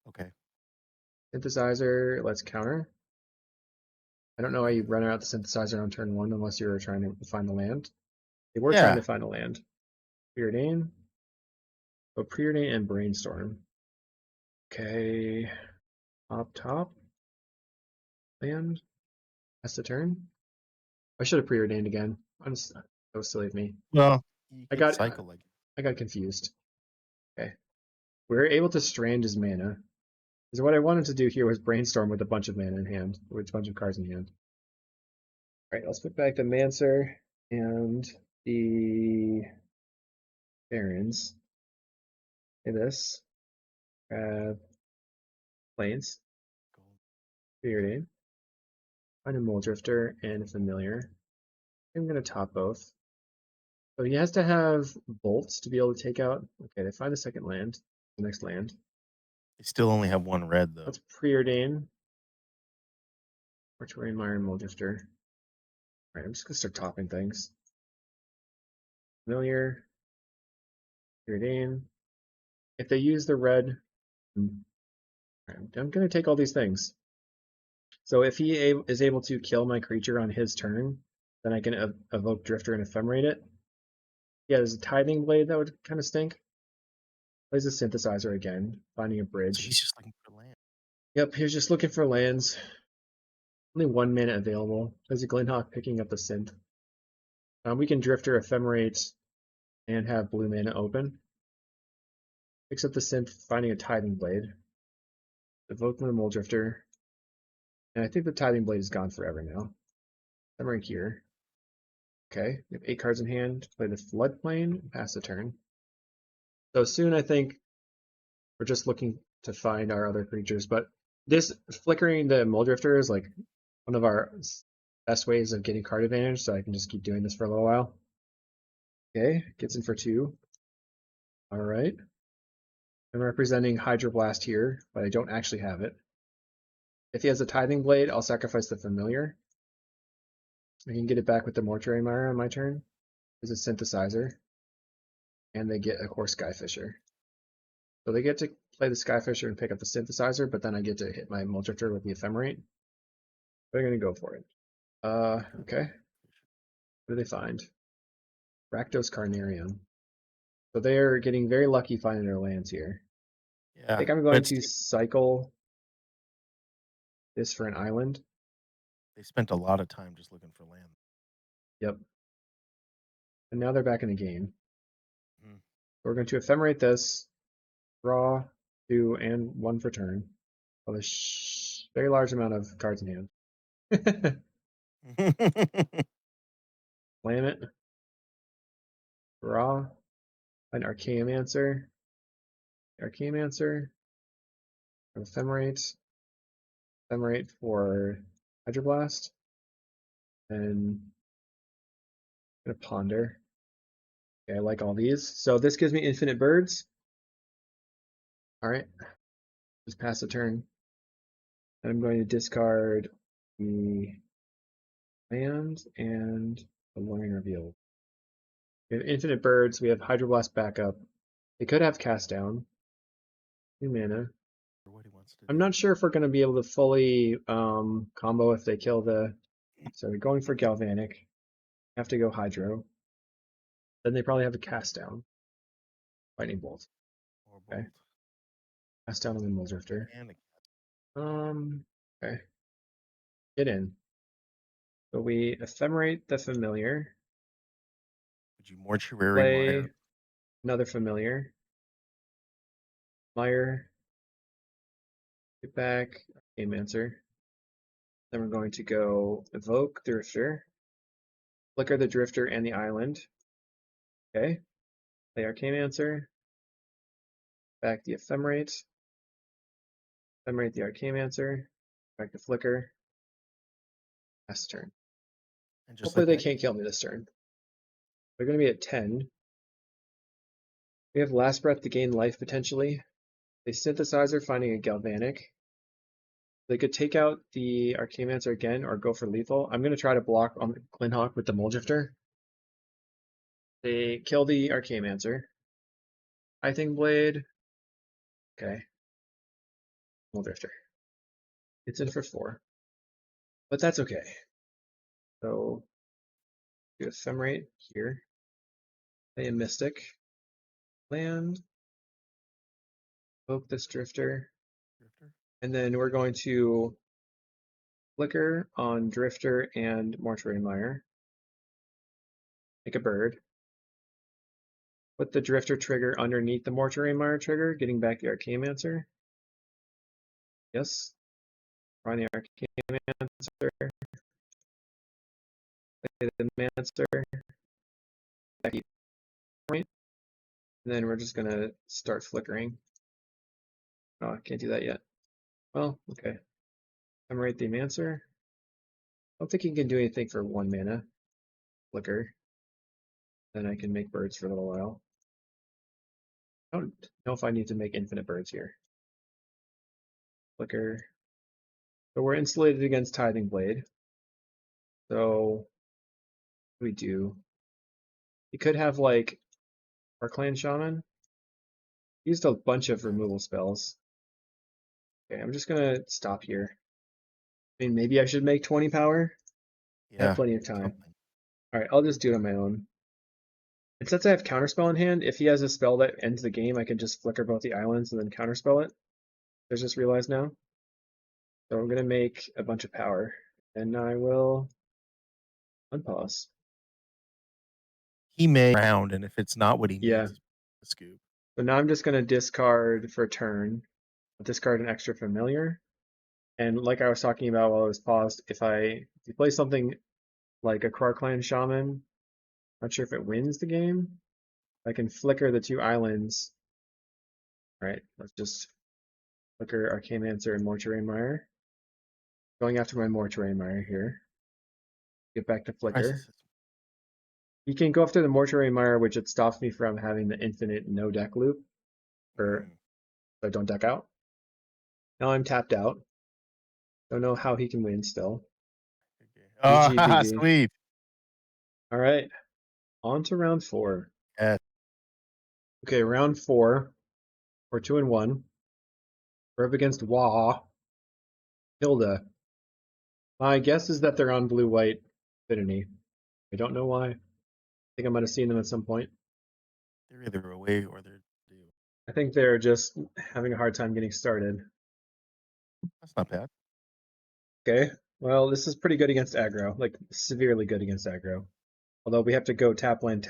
Okay. Synthesizer, let's counter. I don't know why you run out the Synthesizer on turn 1 unless you're trying to find the land. They were trying to find a land. Preordain. Oh, Preordain and Brainstorm. Okay. Top. Land. Has to turn. I should have preordained again. That was silly of me. Well, you I could got cycle like I got confused. Okay. We were able to strand his mana. Because what I wanted to do here was brainstorm with a bunch of mana in hand, with a bunch of cards in hand. Alright, let's put back the Mancer and the Barrens. Okay, this. Grab Plains. Preordain. Find a Mole Drifter and a Familiar. I'm going to top both. So he has to have bolts to be able to take out. Okay, they find a second land. The next land. they still only have one red though. Let's preordain. Mortuary Mire and Mole Drifter. Alright, I'm just gonna start topping things. Familiar. Preordain. If they use the red, I'm gonna take all these things. So if he is able to kill my creature on his turn, then I can evoke Drifter and Ephemerate it. Yeah, there's a Tithing Blade that would kind of stink. Plays a Synthesizer again, finding a So bridge. he's just looking for land. Yep, he's just looking for lands. Only 1 mana available. There's a Glenhawk picking up the Synth. We can Drifter, Ephemerate, and have blue mana open. Picks up the Synth, finding a Tithing Blade. Evoking the Mole Drifter. And I think the Tithing Blade is gone forever now. I'm right here. Okay, we have 8 cards in hand. Play the Floodplain, pass the turn. So soon I think we're just looking to find our other creatures, but this flickering the Mole Drifter is like one of our best ways of getting card advantage, so I can just keep doing this for a little while. Okay, gets in for 2. Alright. I'm representing Hydroblast here, but I don't actually have it. If he has a Tithing Blade, I'll sacrifice the Familiar. I can get it back with the Mortuary Mire on my turn. There's a Synthesizer. And they get a Core Skyfisher. So they get to play the Skyfisher and pick up the Synthesizer, but then I get to hit my Mole Drifter with the Ephemerate. They're going to go for it. Okay. What do they find? Rakdos Carnarium. So they're getting very lucky finding their lands here. Yeah. I think I'm going to cycle this for an island. They spent a lot of time just looking for land. Yep. And now they're back in the game. Mhm. We're going to Ephemerate this, draw 2 and 1 for turn. Well, there's very large amount of cards in hand. Slam it. Draw. An Archaeomancer. Archaeomancer. Ephemerate. Ephemerate for Hydroblast. And I'm gonna ponder. Okay, I like all these. So this gives me infinite birds. Alright. Just pass the turn. And I'm going to discard the land and the Luring Reveal. We have infinite birds, we have Hydroblast backup. They could have cast down. 2 mana. What he wants to I'm do. not sure if we're gonna be able to fully combo if they kill the. So we're going for Galvanic. Have to go Hydro. Then they probably have a cast down. Lightning Bolt. Or Okay. bolt. Cast down on the Mole Drifter. And Okay. Get in. So we Ephemerate the Familiar. would you Mortuary Play Mire? another Familiar. Mire. Get back. Game answer. Then we're going to go Evoke Drifter. Flicker the Drifter and the Island. Okay. Play Arcane Answer. Back the Ephemerate. Ephemerate the Arcane Answer. Back to Flicker. Last turn. And just Hopefully like they that, can't kill me this turn. They're going to be at 10. We have Last Breath to gain life potentially. A Synthesizer finding a Galvanic. They could take out the Archaeomancer again or go for lethal. I'm going to try to block on the Glenhawk with the Mole Drifter. They kill the Archaeomancer. Tithing Blade. Okay. Mole Drifter. It's in for 4. But that's okay. So, do Ephemerate here. Play a Mystic. Land. Evoke this Drifter. Drifter. And then we're going to Flicker on Drifter and Mortuary Mire. Make a bird. Put the Drifter trigger underneath the Mortuary Mire trigger, getting back the Archaeomancer. Yes. Run the Archaeomancer. Play the Mancer. Back the point. And then we're just going to start flickering. Oh, I can't do that yet. Well, okay. Ephemerate the Mancer. I don't think he can do anything for 1 mana. Flicker. Then I can make birds for a little while. I don't know if I need to make infinite birds here. Flicker. So we're insulated against Tithing Blade. So We do. He could have like our clan shaman. He used a bunch of removal spells. Okay, I'm just gonna stop here. I mean, maybe I should make 20 power. I have Yeah, plenty of time. something. All right, I'll just do it on my own. And since I have counterspell in hand, if he has a spell that ends the game, I can just flicker both the islands and then counterspell it. I just realized now. So I'm gonna make a bunch of power, and I will unpause. He may round, and if it's not what he Yeah. needs, a scoop. So now I'm just gonna discard for a turn, discard an extra familiar, and like I was talking about while I was paused, if you play something like a Clan Shaman, not sure if it wins the game. I can flicker the two islands. All right, let's just flicker Arcane-Mancer and Mortuary Mire. Going after my Mortuary Mire here. Get back to flicker. Crisis. You can go after the Mortuary Mire, which it stops me from having the infinite no deck loop, or so I don't deck out. Now I'm tapped out. Don't know how he can win still. Oh, GGBB. sweet. All right, on to round 4. Yeah. Okay, round 4. We're 2-1. We're up against Wah, Hilda. My guess is that they're on blue-white Affinity. I don't know why. I think I might have seen them at some point. They're either away or they're due. I think they're just having a hard time getting started. That's not bad. Okay, well, this is pretty good against aggro, like severely good against aggro. Although we have to go tap land.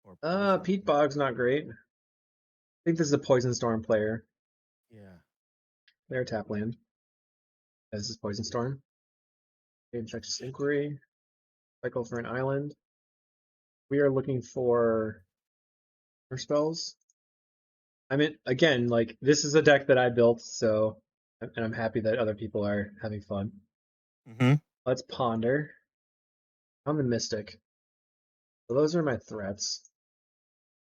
Or poison. Pete Bog's not great. I think this is a Poison Storm player. Yeah. They're tap land. This is Poison Storm. Infectious Inquiry. Cycle for an island. We are looking for our spells. I mean, again, like this is a deck that I built, so and I'm happy that other people are having fun. Mm-hmm. Let's ponder. I'm the Mystic. So those are my threats.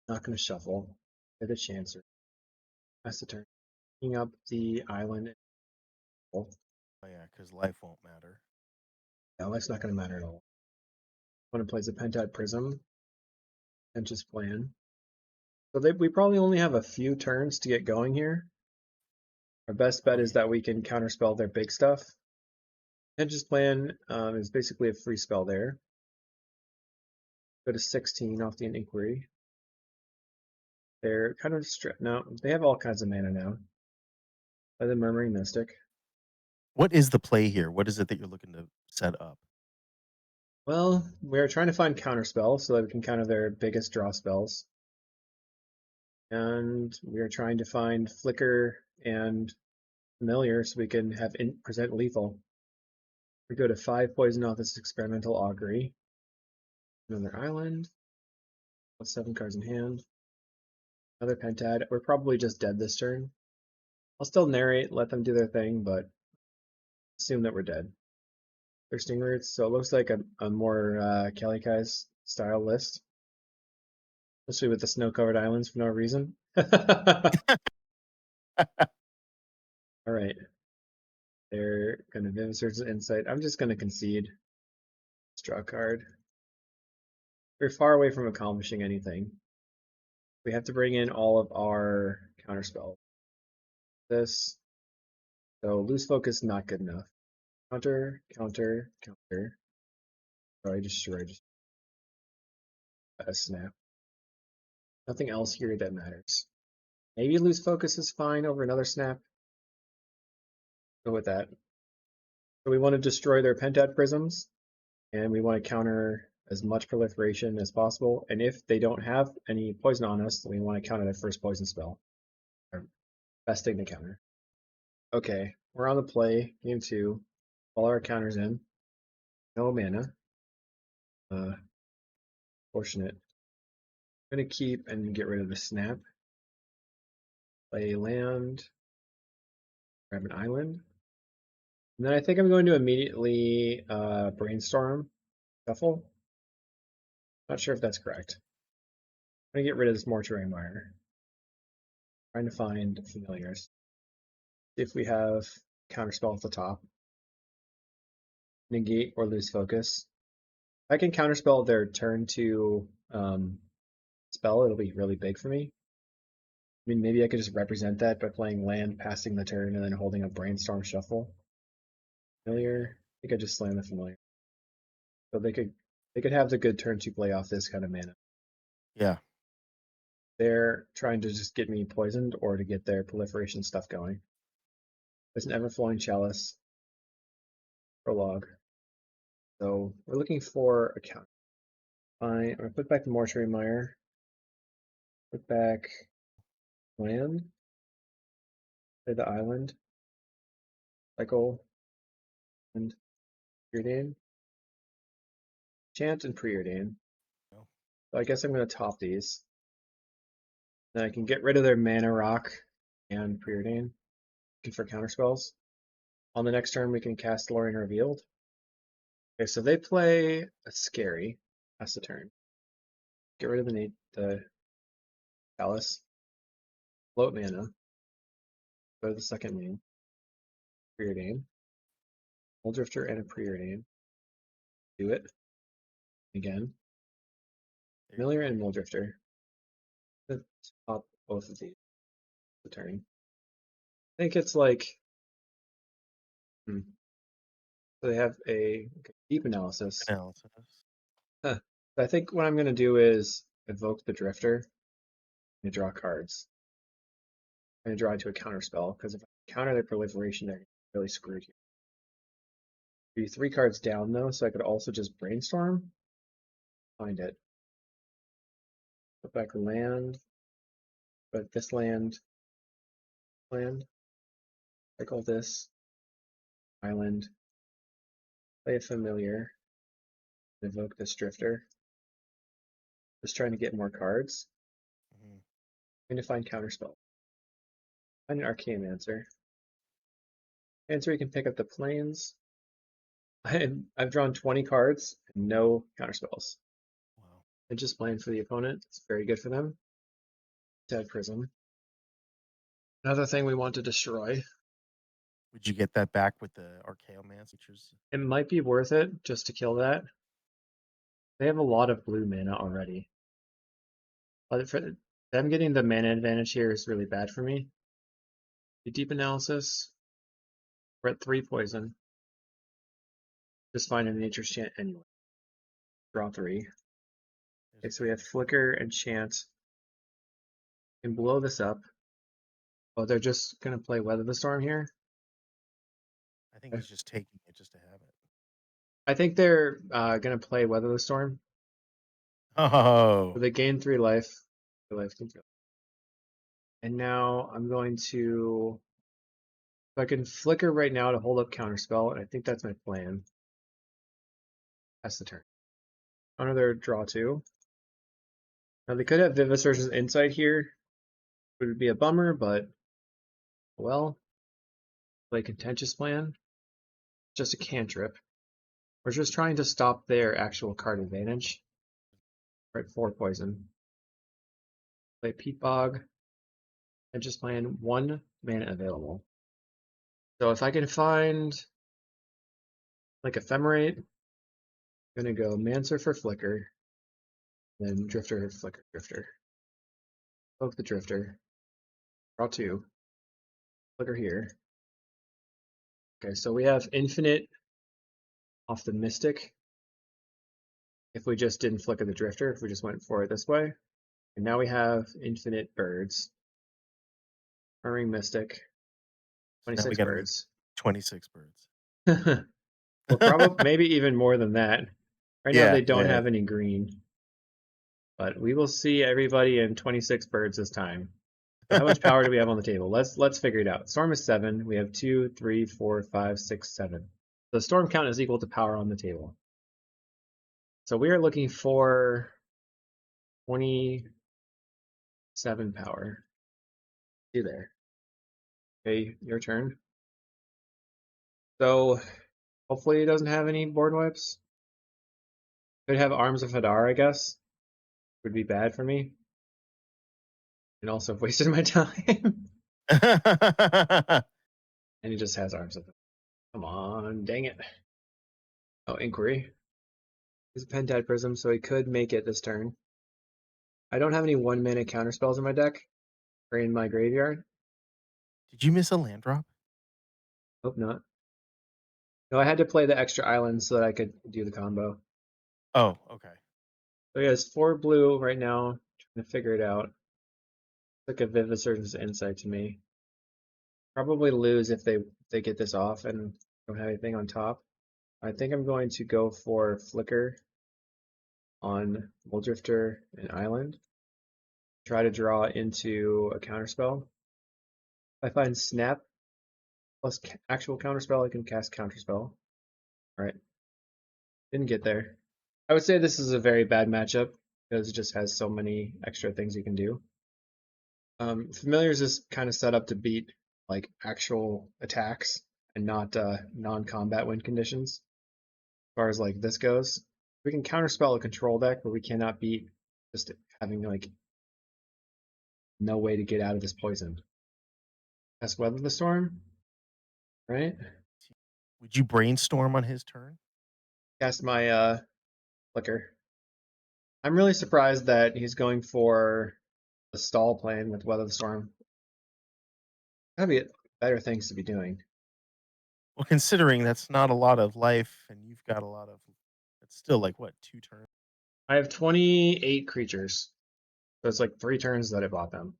Not going to shuffle. Play the Chancer. That's the turn. Picking up the island. Oh yeah, because life won't matter. yeah, life's not going to matter at all. Opponent plays a Pentad Prism. And just plan. So we probably only have a few turns to get going here. Our best bet is that we can counterspell their big stuff. Hedge's plan is basically a free spell there. Go to 16 off the Inquiry. They're kind of no, they have all kinds of mana now. By the Murmuring Mystic. What is the play here? What is it that you're looking to set up? Well, we're trying to find counterspell so that we can counter their biggest draw spells. And we are trying to find Flicker and Familiar so we can have present lethal. We go to 5 poison off this Experimental Augury. Another island. 7 cards in hand. Another Pentad. We're probably just dead this turn. I'll still narrate, let them do their thing, but assume that we're dead. Thirsting Roots, so it looks like a more kalikaiz style list. Especially with the snow-covered islands for no reason. Alright. They're going to Vivisearch Insight. I'm just going to concede. Draw a card. We're far away from accomplishing anything. We have to bring in all of our counterspells. This. So loose focus, not good enough. Counter, counter, counter. Oh, I just a snap. Nothing else here that matters. Maybe loose focus is fine over another snap. Go with that. So we want to destroy their Pentad Prisms, and we want to counter as much proliferation as possible. And if they don't have any poison on us, then we want to counter their first poison spell. Our best thing to counter. Okay, we're on the play. Game 2. All our counters in. No mana. Fortunate. I'm going to keep and get rid of the snap. Play land. Grab an island. And then I think I'm going to immediately brainstorm. Shuffle. Not sure if that's correct. I'm going to get rid of this Mortuary Mire. Trying to find familiars. If we have counterspell at the top. Negate or lose focus. I can counterspell their turn to spell, it'll be really big for me. I mean, maybe I could just represent that by playing land, passing the turn, and then holding a Brainstorm Shuffle. Familiar. I think I just slam the familiar. So they could have the good turn to play off this kind of mana. Yeah. They're trying to just get me poisoned or to get their proliferation stuff going. There's an Everflowing Chalice. Prologue. So we're looking for a count. Fine. I'm gonna put back the Mortuary Mire. Put back land. Play the island. Cycle. And Preordain. Chant and Preordain. No. So I guess I'm gonna top these. Then I can get rid of their Mana Rock and Preordain. Looking for counterspells. On the next turn we can cast Lorien Revealed. Okay, so they play a Scary. That's the turn. Get rid of the Chalice. Float mana. Go to the second main. Preordain. Drifter and a Preordain. Do it. Again. Familiar and Drifter. Top both of these. The turn. I think it's like. So they have a deep analysis. Huh. I think what I'm going to do is evoke the Drifter and draw cards. I'm going to draw into a counter spell because if I counter their proliferation, they're really screwed here. Be 3 cards down though, so I could also just brainstorm. Find it. Put back land. But this land. I call this island. Play a familiar. Evoke this drifter. Just trying to get more cards. Trying to find counterspell. Find an Archaeomancer. Answer, you can pick up the planes. I've drawn 20 cards and no counterspells. Wow. And just playing for the opponent. It's very good for them. Dead Prism. Another thing we want to destroy. Would you get that back with the Archaeomancer? It might be worth it just to kill that. They have a lot of blue mana already. But for them getting the mana advantage here is really bad for me. The deep analysis. We're at 3 poison. Just find a Nature's Chant anyway. Draw 3. Okay, so we have Flicker and Chant. And blow this up. Oh, they're just gonna play Weather the Storm here. I think he's just taking it just to have it. I think they're gonna play Weather the Storm. Oh. So they gain 3 life. And now I'm going to. If I can flicker right now to hold up counterspell, and I think that's my plan. That's the turn. Another draw 2. Now they could have Vivisearch's Insight here. It would be a bummer, but well. Play Contentious Plan. Just a cantrip. We're just trying to stop their actual card advantage. Right, 4 poison. Play Peat Bog. And just plan 1 mana available. So if I can find like Ephemerate, I'm gonna go Mancer for Flicker, then Drifter, Flicker, Drifter. Poke the Drifter. Draw 2. Flicker here. Okay, so we have infinite off the Mystic. If we just didn't flicker the Drifter, if we just went for it this way. And now we have infinite birds. Murmuring Mystic. 26 birds. 26 birds. Well, probably maybe even more than that. Right now they don't have any green. But we will see everybody in 26 birds this time. So how much power do we have on the table? Let's figure it out. Storm is 7. We have 2, 3, 4, 5, 6, 7. The storm count is equal to power on the table. So we are looking for 27 power. See there. Okay, your turn. So hopefully it doesn't have any board wipes. Could have Arms of Hadar, I guess. Would be bad for me. And also wasted my time. And he just has Arms of Hadar. Come on, dang it. Oh, Inquiry. He's a Pentad Prism, so he could make it this turn. I don't have any 1-mana counterspells in my deck or in my graveyard. Did you miss a land drop? Hope not. No, I had to play the extra island so that I could do the combo. Oh, okay. So he has 4 blue right now, trying to figure it out. It's like a Vivid Surgeon's Insight to me. Probably lose if they get this off and don't have anything on top. I think I'm going to go for Flicker on Muldrifter and Island. Try to draw into a counterspell. If I find Snap plus actual counterspell, I can cast counterspell. Alright. Didn't get there. I would say this is a very bad matchup because it just has so many extra things you can do. Familiars is kind of set up to beat like actual attacks and not non-combat win conditions. As far as like this goes, we can counterspell a control deck, but we cannot beat just having like no way to get out of this poison. That's Weather the Storm, right? Would you brainstorm on his turn? Cast my Flicker. I'm really surprised that he's going for the stall plan with Weather the Storm. Gotta be better things to be doing. Well, considering that's not a lot of life, and you've got a lot of, it's still like what, 2 turns? I have 28 creatures, so it's like 3 turns that I bought them.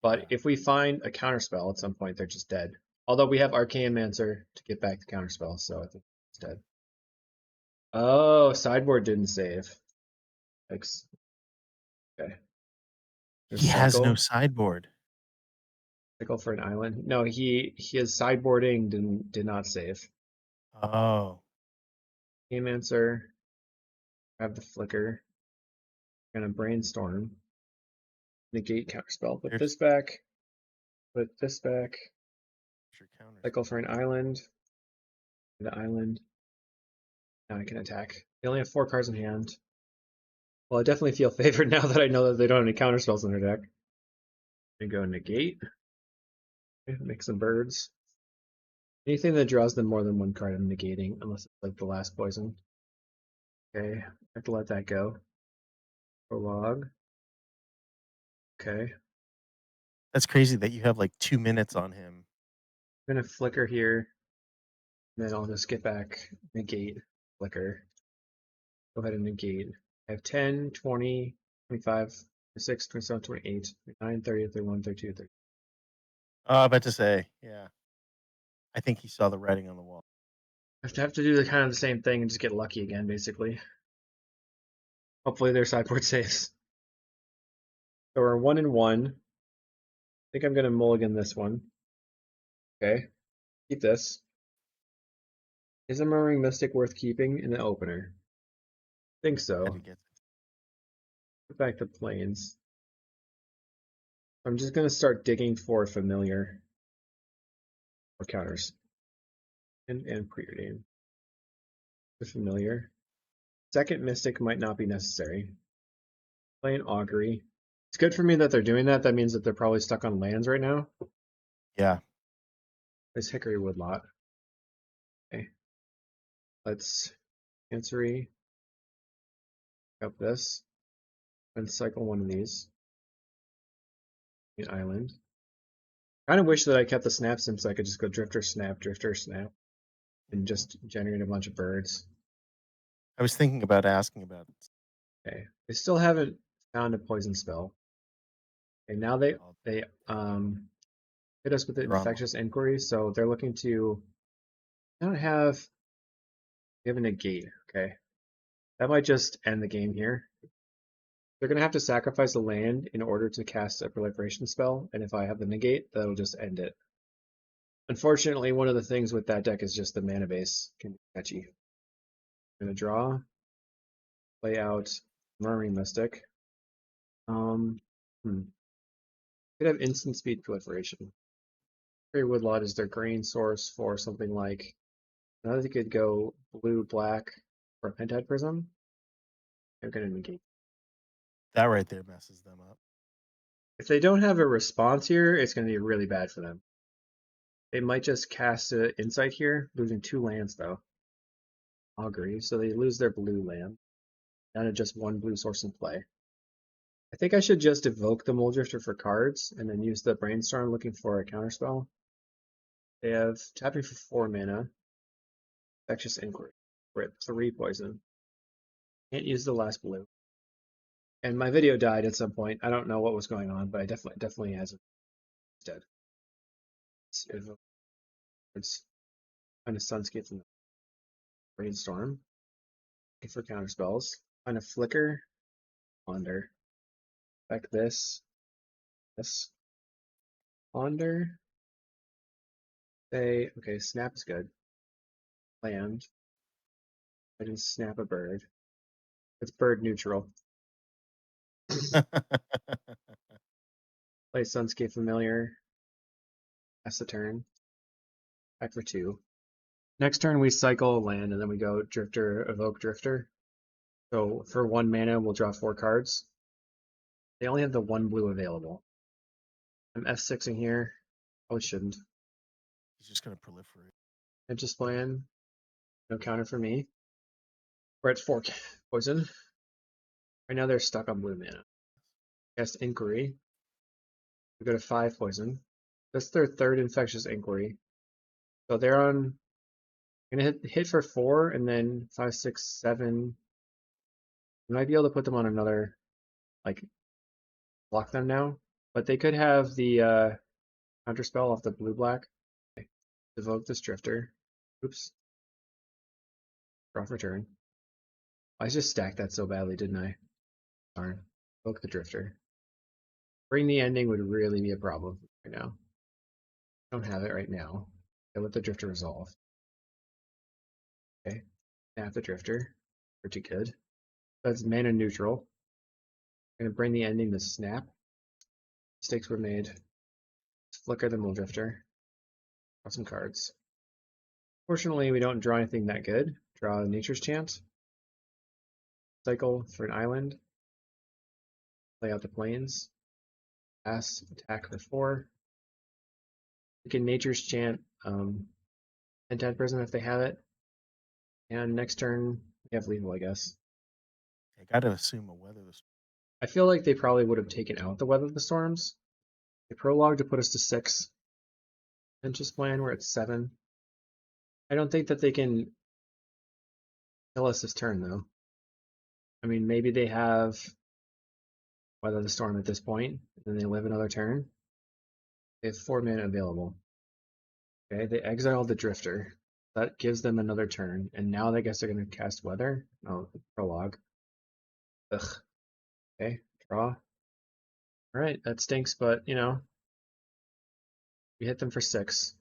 But Yeah. if we find a counterspell at some point, they're just dead. Although we have Archaeomancer to get back the counterspell, so I think it's dead. Oh, sideboard didn't save. Thanks. Okay. There's He has no cycle. sideboard. Cycle for an island. No, his sideboarding did not save. Oh, Archaeomancer. Grab the flicker. Gonna brainstorm. Negate counterspell. Put there's this back. Put this back. your counter. Cycle for an island. The island. Now I can attack. They only have 4 cards in hand. Well, I definitely feel favored now that I know that they don't have any counterspells in their deck. I go negate. Okay, make some birds. Anything that draws them more than 1 card I'm negating, unless it's like the last poison. Okay, I have to let that go. Prologue. Okay. That's crazy that you have like 2 minutes on him. I'm gonna flicker here. And then I'll just get back, negate, flicker. Go ahead and negate. I have 10, 20, 25, 26, 27, 28, 29, 30, 31, 32, 30. Oh, about to say, yeah. I think he saw the writing on the wall. I have to do the kind of the same thing and just get lucky again, basically. Hopefully their sideboard saves. So we're 1 and 1. I think I'm gonna mulligan this one. Okay. Keep this. Is a Murmuring Mystic worth keeping in the opener? I think Had so. to get Put back the planes. I'm just gonna start digging for familiar or counters. And preordain. The familiar. Second Mystic might not be necessary. Playing Augury. It's good for me that they're doing that. That means that they're probably stuck on lands right now. Yeah. This Hickory Woodlot. Okay. Let's Chancery. Up this. And cycle one of these. An island. Kind of wish that I kept the snap sim so I could just go drifter, snap, and just generate a bunch of birds. I was thinking about asking about it. Okay. They still haven't found a poison spell. Okay, now they hit us with the They're on the- infectious inquiry, so they're looking to not have a negate. Okay. That might just end the game here. They're gonna have to sacrifice a land in order to cast a proliferation spell, and if I have the negate, that'll just end it. Unfortunately, one of the things with that deck is just the mana base can be catchy. I'm gonna draw, play out Murmuring Mystic. Could have instant speed proliferation. Fairy Woodlot is their grain source for something like. Now they could go blue, black, or Pentad Prism. They're gonna negate. That right there messes them up. If they don't have a response here, it's gonna be really bad for them. They might just cast an Insight here, losing 2 lands though. Augury, so they lose their blue land. Down to just one blue source in play. I think I should just evoke the Mole Drifter for cards and then use the Brainstorm looking for a counterspell. They have tapping for 4 mana. Infectious Inquiry. We're at 3 poison. Can't use the last blue. And my video died at some point. I don't know what was going on, but I definitely has it instead. It's kind of Sunscape from the Brainstorm. Looking for counterspells. Find a Flicker. Ponder. Back this. Ponder. Say, okay, snap is good. Land. I can snap a bird. It's bird neutral. Play Sunscape Familiar. Pass the turn. Back for 2. Next turn we cycle land and then we go Drifter, Evoke Drifter. So for 1 mana we'll draw 4 cards. They only have the 1 blue available. I'm F6ing here. Probably shouldn't. He's just going to proliferate. And just plan. No counter for me. We're at 4 poison. Right now they're stuck on blue mana. Cast Inquiry. We go to 5 poison. That's their 3rd Infectious Inquiry. So they're on. I'm gonna hit for 4 and then 5, 6, 7. We might be able to put them on another, like, block them now. But they could have the counterspell off the blue-black. Okay. Evoke this Drifter. Oops. Draw for turn. I just stacked that so badly, didn't I? Darn. Evoke the Drifter. Bring the Ending would really be a problem right now. I don't have it right now. I let the Drifter resolve. Okay. Snap the Drifter. Pretty good. That's mana neutral. I'm gonna bring the Ending to snap. Mistakes were made. Flicker the Mole Drifter. Draw some cards. Fortunately, we don't draw anything that good. Draw Nature's Chant. Cycle for an island. Play out the plains. Pass, attack for 4. We can Nature's Chant Entad Prism if they have it. And next turn, we have lethal, I guess. I got to assume a weather. I feel like they probably would have taken out the Weather of the Storms. They prologue to put us to 6. Vengeance Plan, we're at 7. I don't think that they can kill us this turn, though. I mean, maybe they have Weather the Storm at this point, and then they live another turn. They have 4 mana available. Okay, they exile the Drifter. That gives them another turn, and now I guess they're going to cast Weather. Oh, prologue. Ugh. Okay, draw. Alright, that stinks, but, you know, we hit them for 6.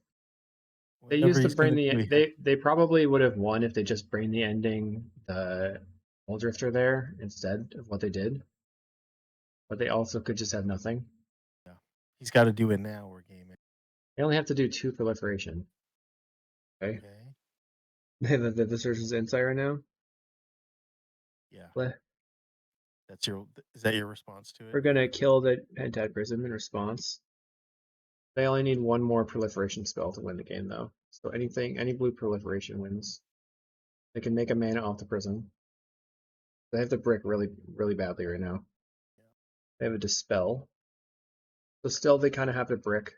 They Whatever used to he's brain going to do the here. they probably would have won if they just brain the ending the Mole Drifter there instead of what they did. But they also could just have nothing. Yeah. He's got to do it now or game it. They only have to do 2 proliferation. Okay. They have the Surgeon's Insight right now. Yeah. Bleh. Is that your response to it? We're gonna kill the Entad Prism in response. They only need 1 more proliferation spell to win the game though. So any blue proliferation wins. They can make a mana off the prism. They have the brick really, really badly right now. Yeah. They have a Dispel. So still they kind of have the brick.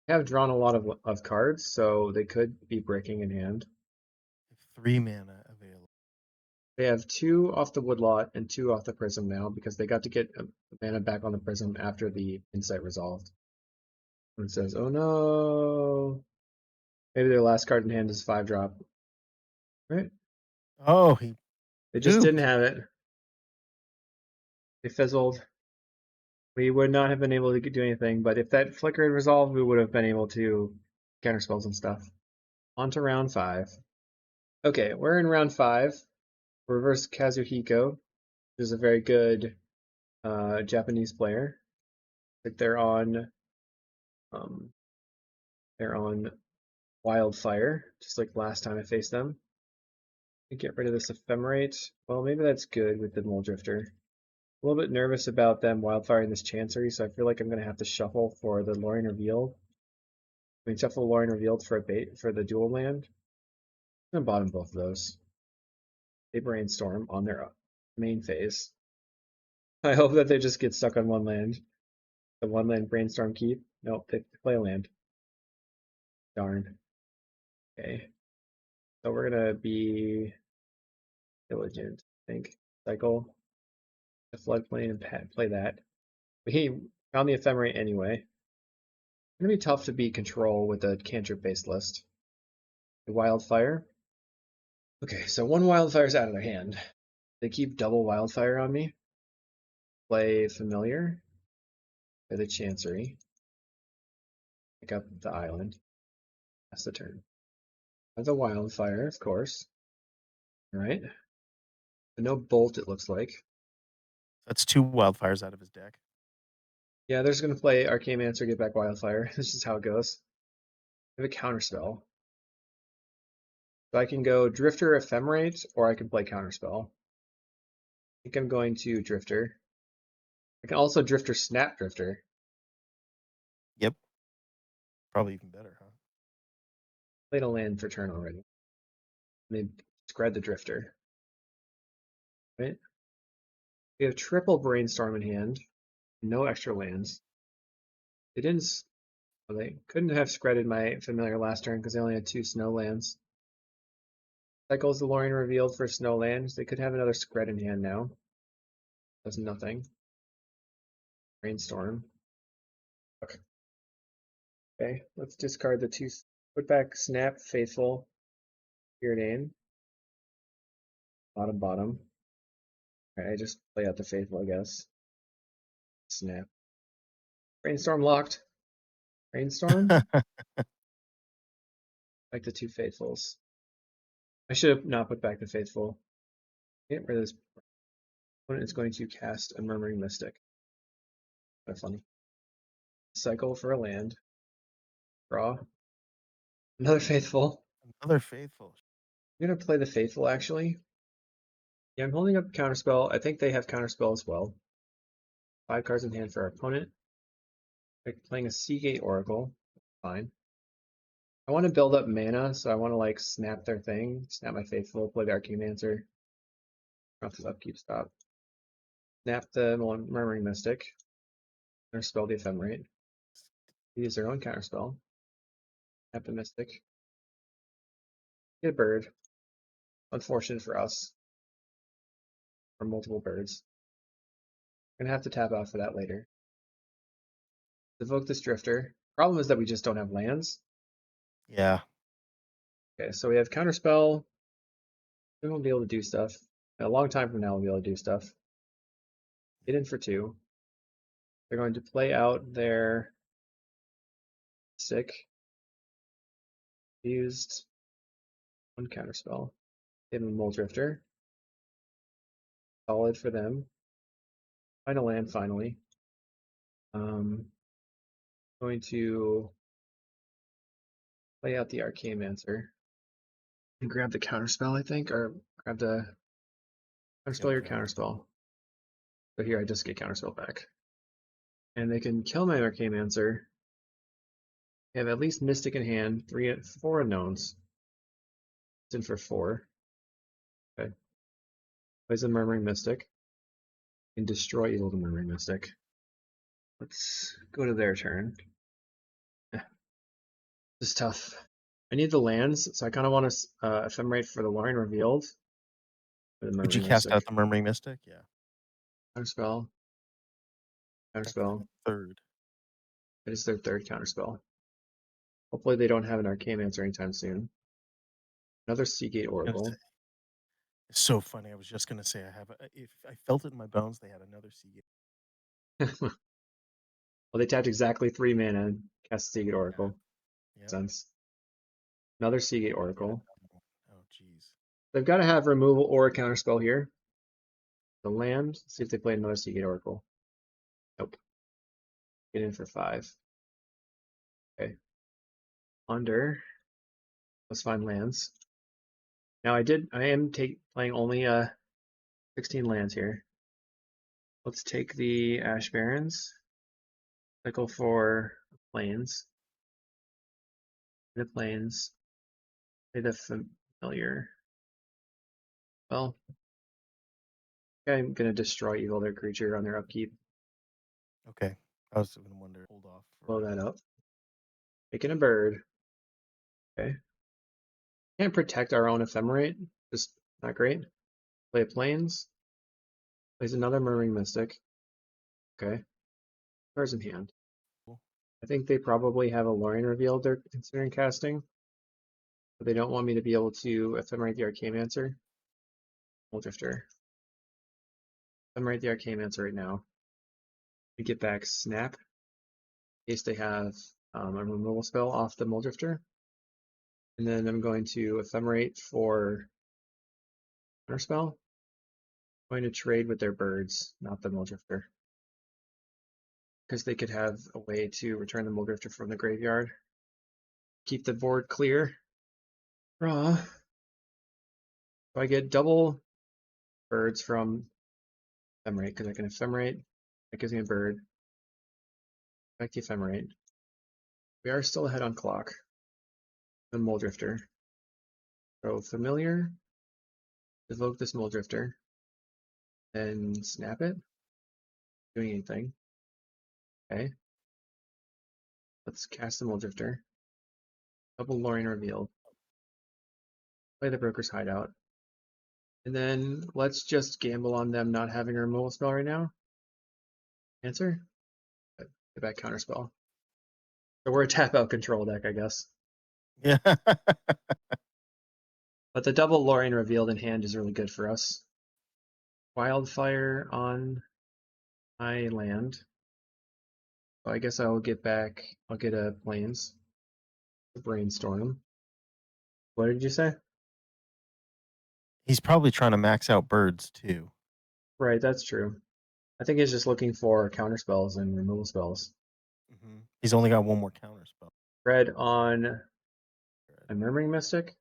They have drawn a lot of cards, so they could be bricking in hand. 3 mana available. They have 2 off the Woodlot and 2 off the Prism now because they got to get mana back on the Prism after the Insight resolved. And it says, oh no. Maybe their last card in hand is 5-drop. Right? Oh, They just duped. didn't have it. They fizzled. We would not have been able to do anything, but if that flicker had resolved, we would have been able to counter spells and stuff. On to round 5. Okay, we're in round 5. Reverse Kazuhiko, which is a very good Japanese player. Like they're on Wildfire, just like last time I faced them. Get rid of this Ephemerate. Well, maybe that's good with the Mole Drifter. A little bit nervous about them wildfiring this Chancery, so I feel like I'm going to have to shuffle for the Lorien Revealed. I mean, shuffle Lorien Revealed for a bait for the dual land. I'm going to bottom both of those. they brainstorm on their main phase. I hope that they just get stuck on one land. The one land brainstorm keep. Nope, they play a land. Darn. Okay. So we're gonna be diligent, I think. Cycle the floodplain and play that. We found the Ephemerate anyway. It's gonna be tough to beat control with a cantrip based list. The wildfire. Okay, so one wildfire's out of their hand. They keep double wildfire on me. Play familiar. Play the chancery. Pick up the island. That's the turn. The wildfire, of course. All right. But no bolt, it looks like. That's 2 wildfires out of his deck. Yeah, they're just gonna play Arcane Answer, get back wildfire. This is how it goes. I have a counterspell. So I can go Drifter Ephemerate, or I can play Counterspell. I think I'm going to Drifter. I can also Drifter Snap Drifter. Yep. Probably even better, huh? Played a land for turn already. They spread the Drifter. Right? We have triple Brainstorm in hand. No extra lands. They didn't. Well, they couldn't have spreaded my familiar last turn because they only had 2 snow lands. Cycles the Lorien revealed for snow lands. They could have another spread in hand now. Does nothing. Brainstorm. Okay, let's discard the 2. Put back Snap, Faithful, Preordain. Bottom, bottom. Alright, I just play out the Faithful, I guess. Snap. Brainstorm locked. Brainstorm? Like the 2 Faithfuls. I should have not put back the Faithful. Get rid of this. Opponent is going to cast a Murmuring Mystic. Kind of funny. Cycle for a land. Draw. Another Faithful. Another faithful. I'm gonna play the Faithful actually. Yeah, I'm holding up Counterspell. I think they have Counterspell as well. 5 cards in hand for our opponent. Like playing a Seagate Oracle. Fine. I want to build up mana, so I want to like snap their thing, snap my Faithful, play the Arcane Answer. Off this upkeep stop. Snap the Murmuring Mystic. Or spell the Ephemerate. Use their own counterspell. Snap the Mystic. Get a bird. Unfortunate for us. Or multiple birds. Gonna have to tap out for that later. Evoke this Drifter. Problem is that we just don't have lands. Yeah. Okay, so we have counterspell. We won't be able to do stuff. A long time from now we'll be able to do stuff. Get in for 2. They're going to play out their sick. Used 1 counterspell. Give them Mole Drifter. Solid for them. Find a land finally. Going to play out the Arcane Answer. And grab the counterspell, I think, or grab the counterspell or counterspell. So here I just get counterspell back. And they can kill my Arcane Answer. They have at least Mystic in hand, 4 unknowns. It's in for 4. Okay. Plays a Murmuring Mystic. And destroy Evil the Murmuring Mystic. Let's go to their turn. This is tough. I need the lands, so I kind of want to Ephemerate for the Lorien Revealed. For the Would you Murmuring cast out Mystic. the Murmuring Mystic? Yeah. Counterspell. Counterspell. Third. It is their 3rd counterspell. Hopefully they don't have an Arcane Answer anytime soon. Another Seagate Oracle. It's so funny. I was just gonna say if I felt it in my bones, they had another Seagate. Well, they tapped exactly 3 mana and cast Seagate Oracle. Yeah. Makes sense. Another Seagate Oracle. Oh, jeez. They've got to have removal or a counterspell here. The land. Let's see if they play another Seagate Oracle. Nope. Get in for 5. Okay. Under. Let's find lands. Now I am playing only 16 lands here. Let's take the Ash Barrens. Cycle for plains. The plains. Play the familiar. Well, I'm gonna destroy evil their creature on their upkeep. Okay. I was going to wonder. Hold off. Blow that up. Making a bird. Okay. Can't protect our own Ephemerate. Just not great. Play a Plains. Plays another Murmuring Mystic. Okay. Cards in hand. Cool. I think they probably have a Lorien Revealed they're considering casting. But they don't want me to be able to Ephemerate the Arcane-Mancer. Drifter. Ephemerate the Arcane-Mancer right now. We get back Snap. In case they have a removal spell off the Drifter. And then I'm going to Ephemerate for Counterspell. I'm going to trade with their birds, not the Drifter. Because they could have a way to return the Drifter from the graveyard. Keep the board clear. Draw. So I get double birds from Ephemerate, because I can Ephemerate. That gives me a bird. Back to Ephemerate. We are still ahead on clock. The Drifter. So Familiar. Evoke this Drifter. Then snap it. Doing anything. Okay. Let's cast the Drifter. Double Lorien Revealed. Play the Broker's Hideout. And then let's just gamble on them not having a removal spell right now. Answer? Get back Counterspell. So we're a tap out control deck, I guess. Yeah. But the double Lorien Revealed in hand is really good for us. Wildfire on my land. So I guess I'll get a Plains. A Brainstorm. What did you say? He's probably trying to max out birds too. Right, that's true. I think he's just looking for counter spells and removal spells. Mm-hmm. He's only got one more counter spell. Red on a Murmuring Mystic.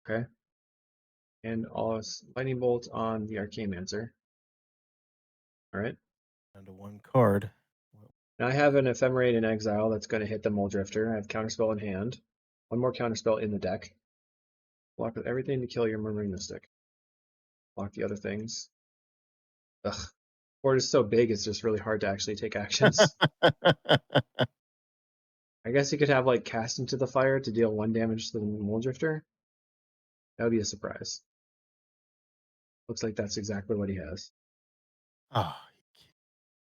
Okay. And Lightning Bolt on the Arcane-Mancer. Alright. Down to one card. Now I have an Ephemerate in exile that's going to hit the Drifter. I have Counterspell in hand. One more Counterspell in the deck. Block with everything to kill your Murmuring Mystic. Block the other things. Ugh. Board is so big, it's just really hard to actually take actions. I guess he could have like Cast into the Fire to deal 1 damage to the Drifter. That would be a surprise. Looks like that's exactly what he has. Oh,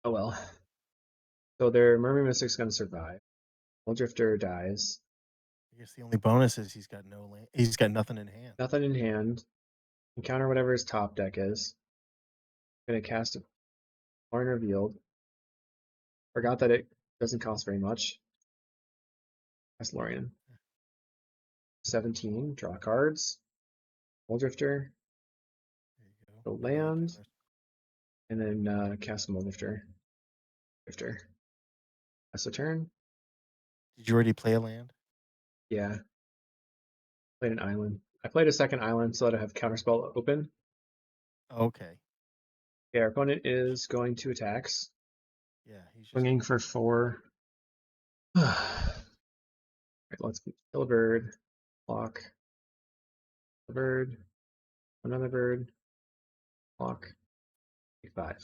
Oh well. So their Murmuring Mystic's going to survive. Drifter dies. I guess the only bonus is he's got no land. He's got nothing in hand. Nothing in hand. Encounter whatever his top deck is. Going to cast a Lorien Revealed. Forgot that it doesn't cost very much. Cast Lorien. 17. Draw cards. Drifter. There Go you go. Another land. counter. And then cast Drifter. That's a turn. Did you already play a land? Yeah. Played an island. I played a second island so that I have Counterspell open. Okay. Okay, our opponent is going to attacks. Yeah, he's just Swinging for 4. Right, let's kill a bird. Block. A bird. Another bird. Block. 5.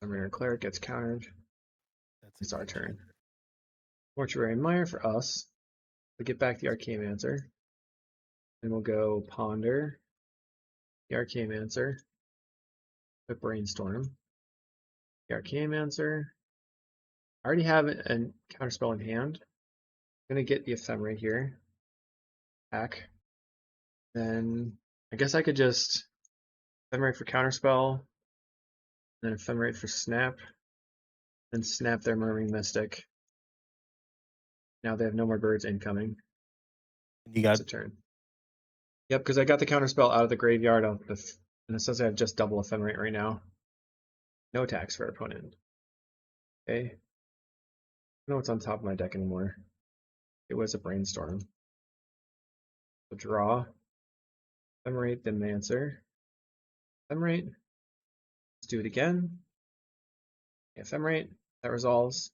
Ephemerate Cleric gets countered. that's It's a our huge turn. hit. Mortuary Mire for us. We get back the Arcane-Mancer. And we'll go Ponder. The Arcane-Mancer. The Brainstorm. The Arcane-Mancer. I already have a counterspell in hand. I'm gonna get the Ephemerate here. Back. Then I guess I could just Ephemerate for counterspell. Then Ephemerate for snap. Then snap their Murmuring Mystic. Now they have no more birds incoming. And you got It's a turn. Yep, because I got the counterspell out of the graveyard, and it says I have just double Ephemerate right now. No attacks for our opponent. Okay. I don't know what's on top of my deck anymore. It was a Brainstorm. So draw. Ephemerate, then Mancer. Ephemerate. Let's do it again. Ephemerate. That resolves.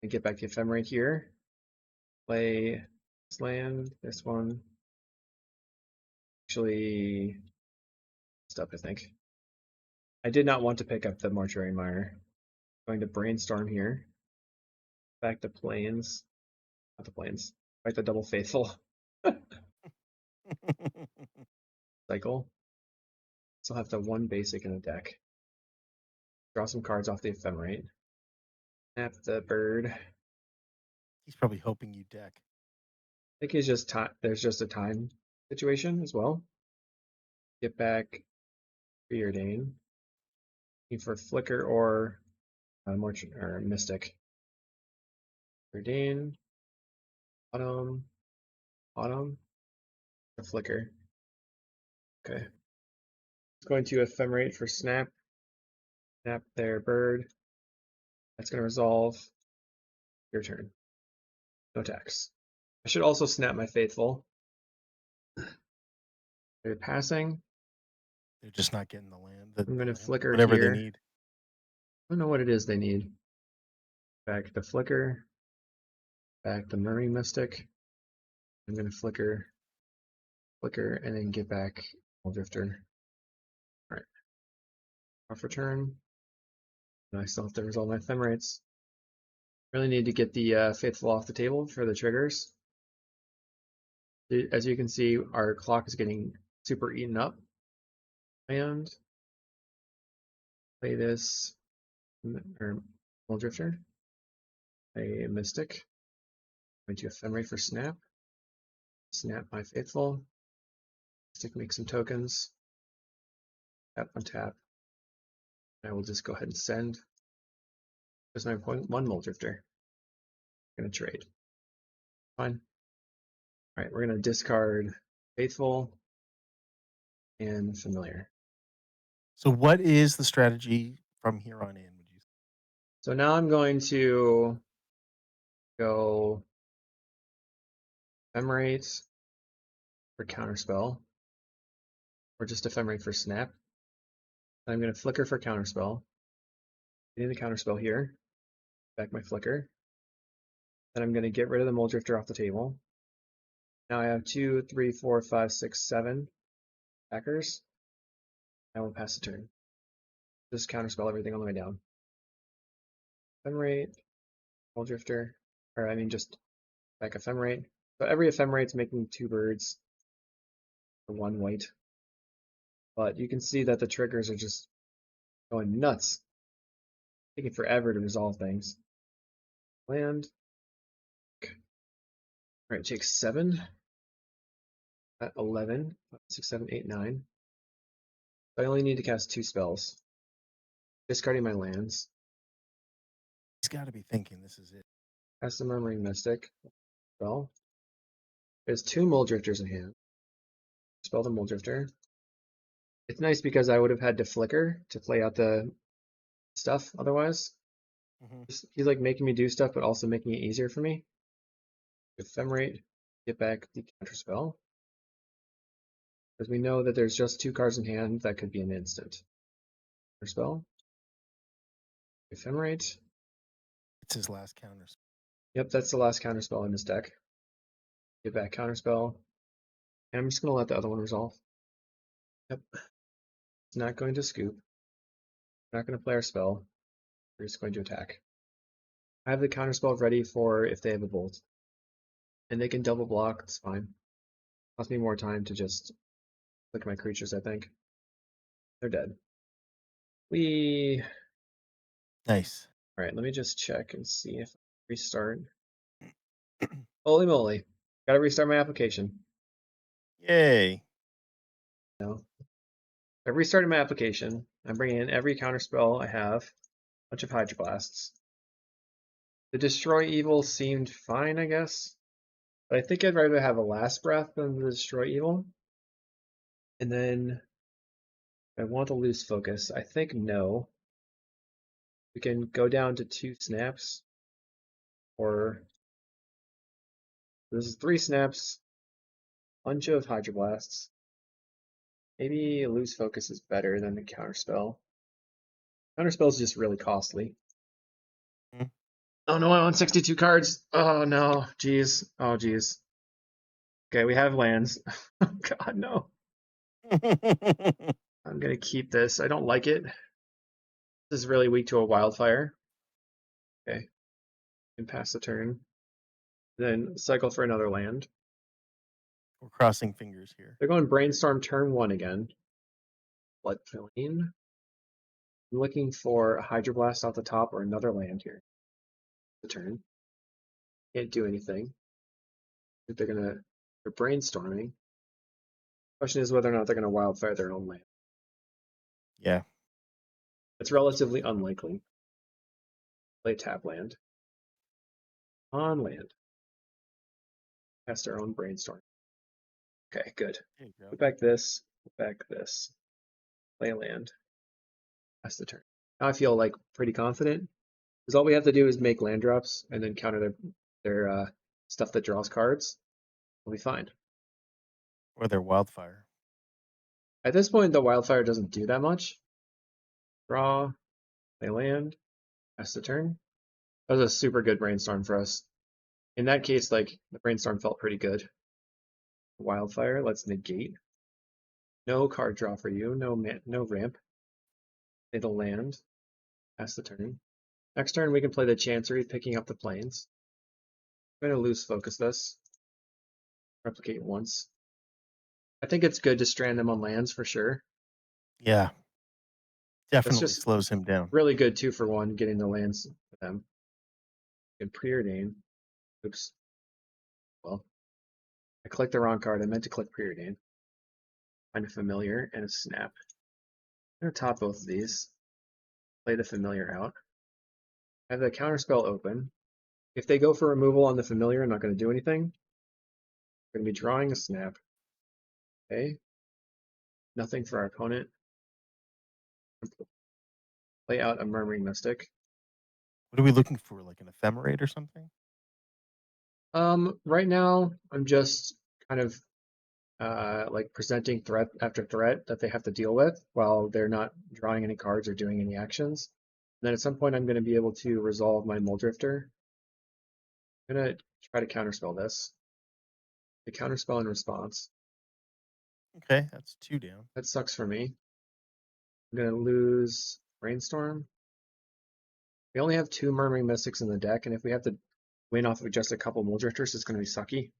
And get back the Ephemerate here. Play this land, this one. actually stuff, I think. I did not want to pick up the Mortuary Mire. Going to brainstorm here. Back to planes. Not the planes. Back to Double Faithful. Cycle. Still have the one basic in the deck. Draw some cards off the Ephemerate. Snap the bird. He's probably hoping you deck. I think he's just there's just a time situation as well. Get back Preordain. Looking for Flicker or Mystic. Preordain. Autumn. Autumn. A Flicker. Okay. Going to Ephemerate for Snap. Snap their bird. That's going to resolve. Your turn. No attacks. I should also snap my Faithful. They're passing. They're just not getting the land. I'm going to Flicker whatever here. they need. I don't know what it is they need. Back to Flicker. Back to Murmuring Mystic. I'm going to Flicker, and then get back Drifter. Alright. Off return. And I still have to resolve my Ephemerates. Really need to get the Faithful off the table for the triggers. As you can see, our clock is getting super eaten up. And play this, or Drifter. A Mystic. Going to Ephemerate for Snap. Snap my Faithful. Mystic, make some tokens. Tap on tap. I will just go ahead and send. There's my 0.1 Drifter. I'm going to trade. Fine. All right, we're going to discard Faithful and Familiar. So what is the strategy from here on in, would you say? So now I'm going to go Ephemerate for Counterspell, or just Ephemerate for Snap. I'm going to Flicker for Counterspell. Getting the Counterspell here. Back my Flicker. Then I'm going to get rid of the Drifter off the table. Now I have 2, 3, 4, 5, 6, 7 backers. I will pass the turn. Just Counterspell everything on the way down. Ephemerate, Drifter, or I mean just back Ephemerate. So every Ephemerate's making 2 birds for 1 white. But you can see that the triggers are just going nuts. Taking forever to resolve things. Land. Alright, take 7. At 11. 6, 7, 8, 9. I only need to cast 2 spells. Discarding my lands. He's got to be thinking this is it. Cast the Murmuring Mystic. Spell. There's 2 Mulldrifters in hand. Spell the Mulldrifter. It's nice because I would have had to Flicker to play out the stuff otherwise. He's like making me do stuff, but also making it easier for me. Ephemerate, get back the Counterspell. Because we know that there's just 2 cards in hand that could be an instant. Counterspell. Ephemerate. It's his last counter. Yep, that's the last Counterspell in this deck. Get back Counterspell. And I'm just going to let the other one resolve. Yep. It's not going to scoop. We're not going to play our spell. We're just going to attack. I have the Counterspell ready for if they have a Bolt. And they can double block, it's fine. Cost me more time to just click my creatures, I think. They're dead. Nice. Alright, let me just check and see if I restart. Holy moly. Gotta restart my application. Yay. No. I restarted my application. I'm bringing in every counterspell I have. A bunch of Hydroblasts. The Destroy Evil seemed fine, I guess. But I think I'd rather have a Last Breath than the Destroy Evil. And then I want to lose focus. I think no. We can go down to 2 snaps. Or this is 3 snaps. Bunch of Hydroblasts. Maybe lose focus is better than the counterspell. Counterspell is just really costly. Oh no, I want 62 cards. Oh no, jeez. Oh jeez. Okay, we have lands. Oh god, no. I'm gonna keep this. I don't like it. This is really weak to a wildfire. Okay, and pass the turn. Then cycle for another land. We're crossing fingers here. They're going brainstorm turn 1 again. Blood filling. I'm looking for a hydroblast off the top or another land here. The turn. Can't do anything. They're brainstorming. Question is whether or not they're gonna wildfire their own land. Yeah. It's relatively unlikely. Play tap land. On land. Cast our own brainstorm. Okay, good. There you go. Put back this. Put back this. Play land. Pass the turn. Now I feel like pretty confident. Because all we have to do is make land drops and then counter their stuff that draws cards. We'll be fine. Or their wildfire. At this point, the wildfire doesn't do that much. Draw. Play land. Pass the turn. That was a super good brainstorm for us. In that case, like, the brainstorm felt pretty good. Wildfire, let's negate. No card draw for you, no ramp. Play the land. Pass the turn. Next turn, we can play the Chancery, picking up the plains. I'm going to loose focus this. Replicate once. I think it's good to strand them on lands for sure. Yeah. That's Definitely just slows him down. really good 2-for-1, getting the lands with them. And preordain. Oops. Well, I clicked the wrong card. I meant to click preordain. Find a familiar and a snap. I'm going to top both of these. Play the familiar out. I have the counterspell open. If they go for removal on the familiar, I'm not going to do anything. I'm going to be drawing a snap. Okay. Nothing for our opponent. Play out a Murmuring Mystic. What are we looking for? Like an Ephemerate or something? Right now, I'm just kind of like presenting threat after threat that they have to deal with while they're not drawing any cards or doing any actions. And then at some point, I'm going to be able to resolve my Muldrifter. I'm going to try to counterspell this. The counterspell in response. Okay, that's 2 down. That sucks for me. I'm going to lose Brainstorm. We only have 2 Murmuring Mystics in the deck, and if we have to win off of just a couple Muldrifters, it's going to be sucky.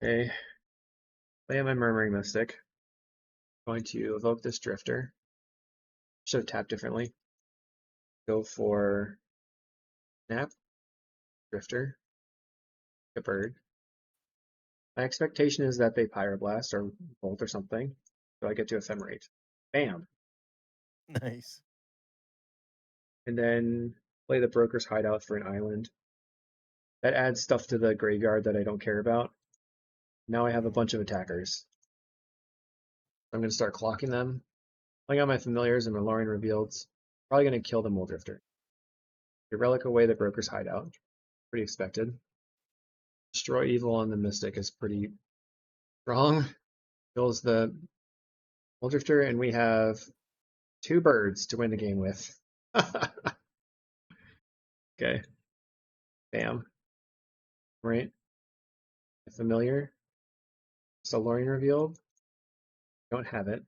Okay. Play my Murmuring Mystic. I'm going to evoke this Drifter. Should have tapped differently. Go for Snap, Drifter, a bird. My expectation is that they Pyroblast or Bolt or something, so I get to Ephemerate. Bam! Nice. And then play the Broker's Hideout for an island. That adds stuff to the graveyard that I don't care about. Now I have a bunch of attackers. I'm going to start clocking them. Playing on my familiars and my Lorien Revealeds. Probably going to kill the Muldrifter. You relic away the Broker's Hideout. Pretty expected. Destroy Evil on the Mystic is pretty strong. Kills the Muldrifter, and we have 2 birds to win the game with. Okay. Bam. Right. Familiar. So Lorien Revealed. Don't have it.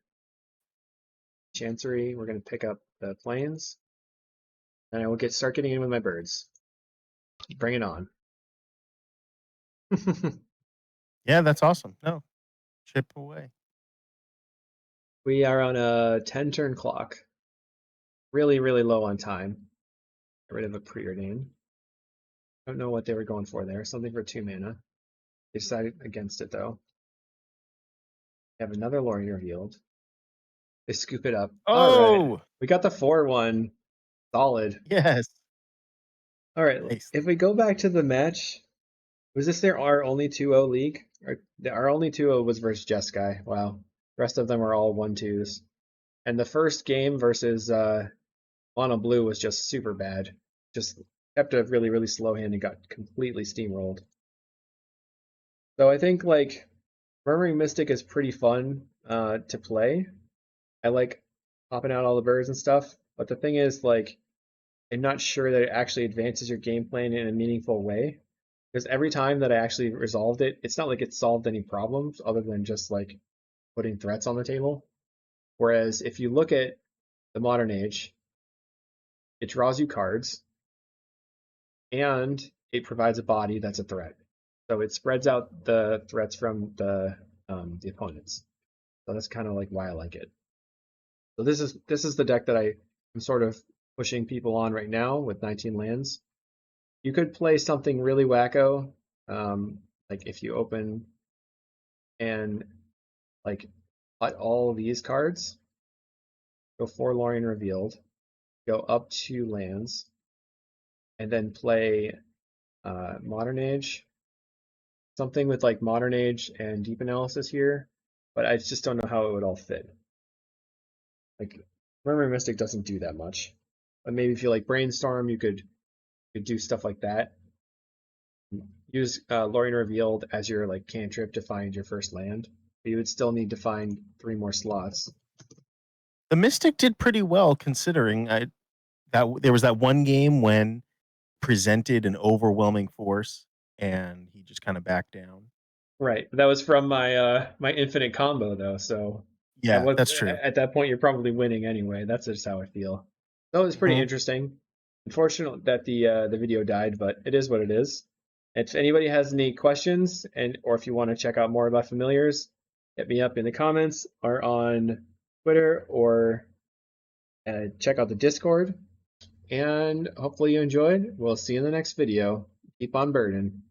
Chancery, we're going to pick up the plains. And I will start getting in with my birds. Bring it on. Yeah, that's awesome. No, chip away. We are on a 10-turn clock. Really, really low on time. Get rid of a preordain. Don't know what they were going for there. Something for 2 mana. They decided against it, though. They have another Lorien Revealed. They scoop it up. All right. Oh! We got the 4-1. Solid. Yes. All right. Nice. If we go back to the match, was this our only 2-0 league? Our only 2-0 was versus Jeskai. Wow. The rest of them are all 1-2s. And the first game versus Mono Blue was just super bad. Just kept a really, really slow hand and got completely steamrolled. So I think like Murmuring Mystic is pretty fun to play. I like popping out all the birds and stuff. But the thing is, like, I'm not sure that it actually advances your game plan in a meaningful way. Because every time that I actually resolved it, it's not like it solved any problems other than just like putting threats on the table. Whereas if you look at the Modern Age, it draws you cards and it provides a body that's a threat. So it spreads out the threats from the opponents. So that's kind of like why I like it. So this is the deck that I'm sort of pushing people on right now with 19 lands. You could play something really wacko, like if you open and like cut all these cards, go 4 Lorien Revealed, go up 2 lands, and then play Modern Age, something with like Modern Age and Deep Analysis here, but I just don't know how it would all fit. Like Murmuring Mystic doesn't do that much, but maybe if you like Brainstorm, you could do stuff like that. Use Lorien Revealed as your like cantrip to find your first land, but you would still need to find 3 more slots. The Mystic did pretty well considering that there was that one game when presented an overwhelming force and he just kind of backed down. Right. That was from my infinite combo though, so that Yeah, was that's true. at that point you're probably winning anyway. That's just how I feel. So it was pretty Mhm. interesting. Unfortunate that the video died, but it is what it is. If anybody has any questions or if you want to check out more about familiars, hit me up in the comments or on Twitter or check out the Discord. And hopefully you enjoyed. We'll see you in the next video. Keep on birding.